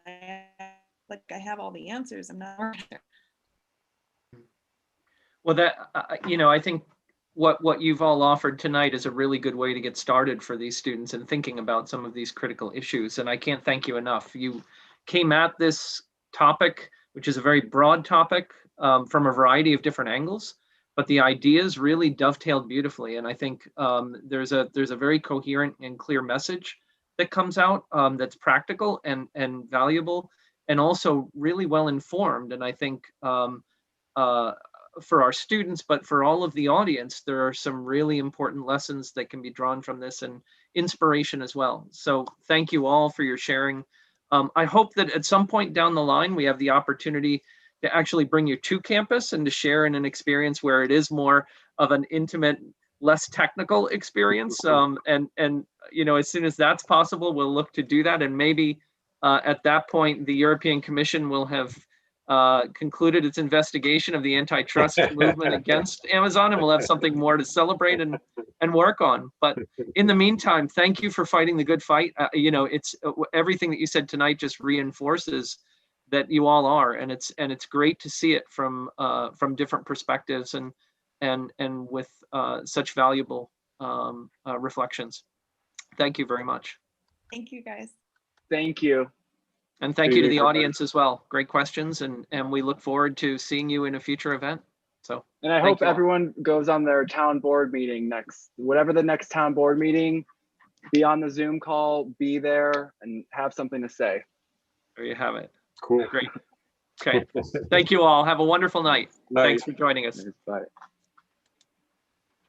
Speaker 7: I have all the answers, I'm not working there.
Speaker 1: Well, that I think what you've all offered tonight is a really good way to get started for these students in thinking about some of these critical issues. And I can't thank you enough. You came at this topic, which is a very broad topic, from a variety of different angles, but the ideas really dovetailed beautifully. And I think there's a very coherent and clear message that comes out, that's practical and valuable, and also really well informed. And I think for our students, but for all of the audience, there are some really important lessons that can be drawn from this, and inspiration as well. So thank you all for your sharing. I hope that at some point down the line, we have the opportunity to actually bring you to campus and to share in an experience where it is more of an intimate, less technical experience. And as soon as that's possible, we'll look to do that. And maybe at that point, the European Commission will have concluded its investigation of the antitrust movement against Amazon, and we'll have something more to celebrate and work on. But in the meantime, thank you for fighting the good fight. It's everything that you said tonight just reinforces that you all are, and it's great to see it from different perspectives and with such valuable reflections. Thank you very much.
Speaker 7: Thank you, guys.
Speaker 4: Thank you.
Speaker 1: And thank you to the audience as well. Great questions, and we look forward to seeing you in a future event. So,
Speaker 4: and I hope everyone goes on their town board meeting whatever the next town board meeting, be on the Zoom call, be there, and have something to say.
Speaker 1: There you have it.
Speaker 5: Cool.
Speaker 1: Great. Okay. Thank you all. Have a wonderful night.
Speaker 5: Night.
Speaker 1: Thanks for joining us.
Speaker 4: Bye.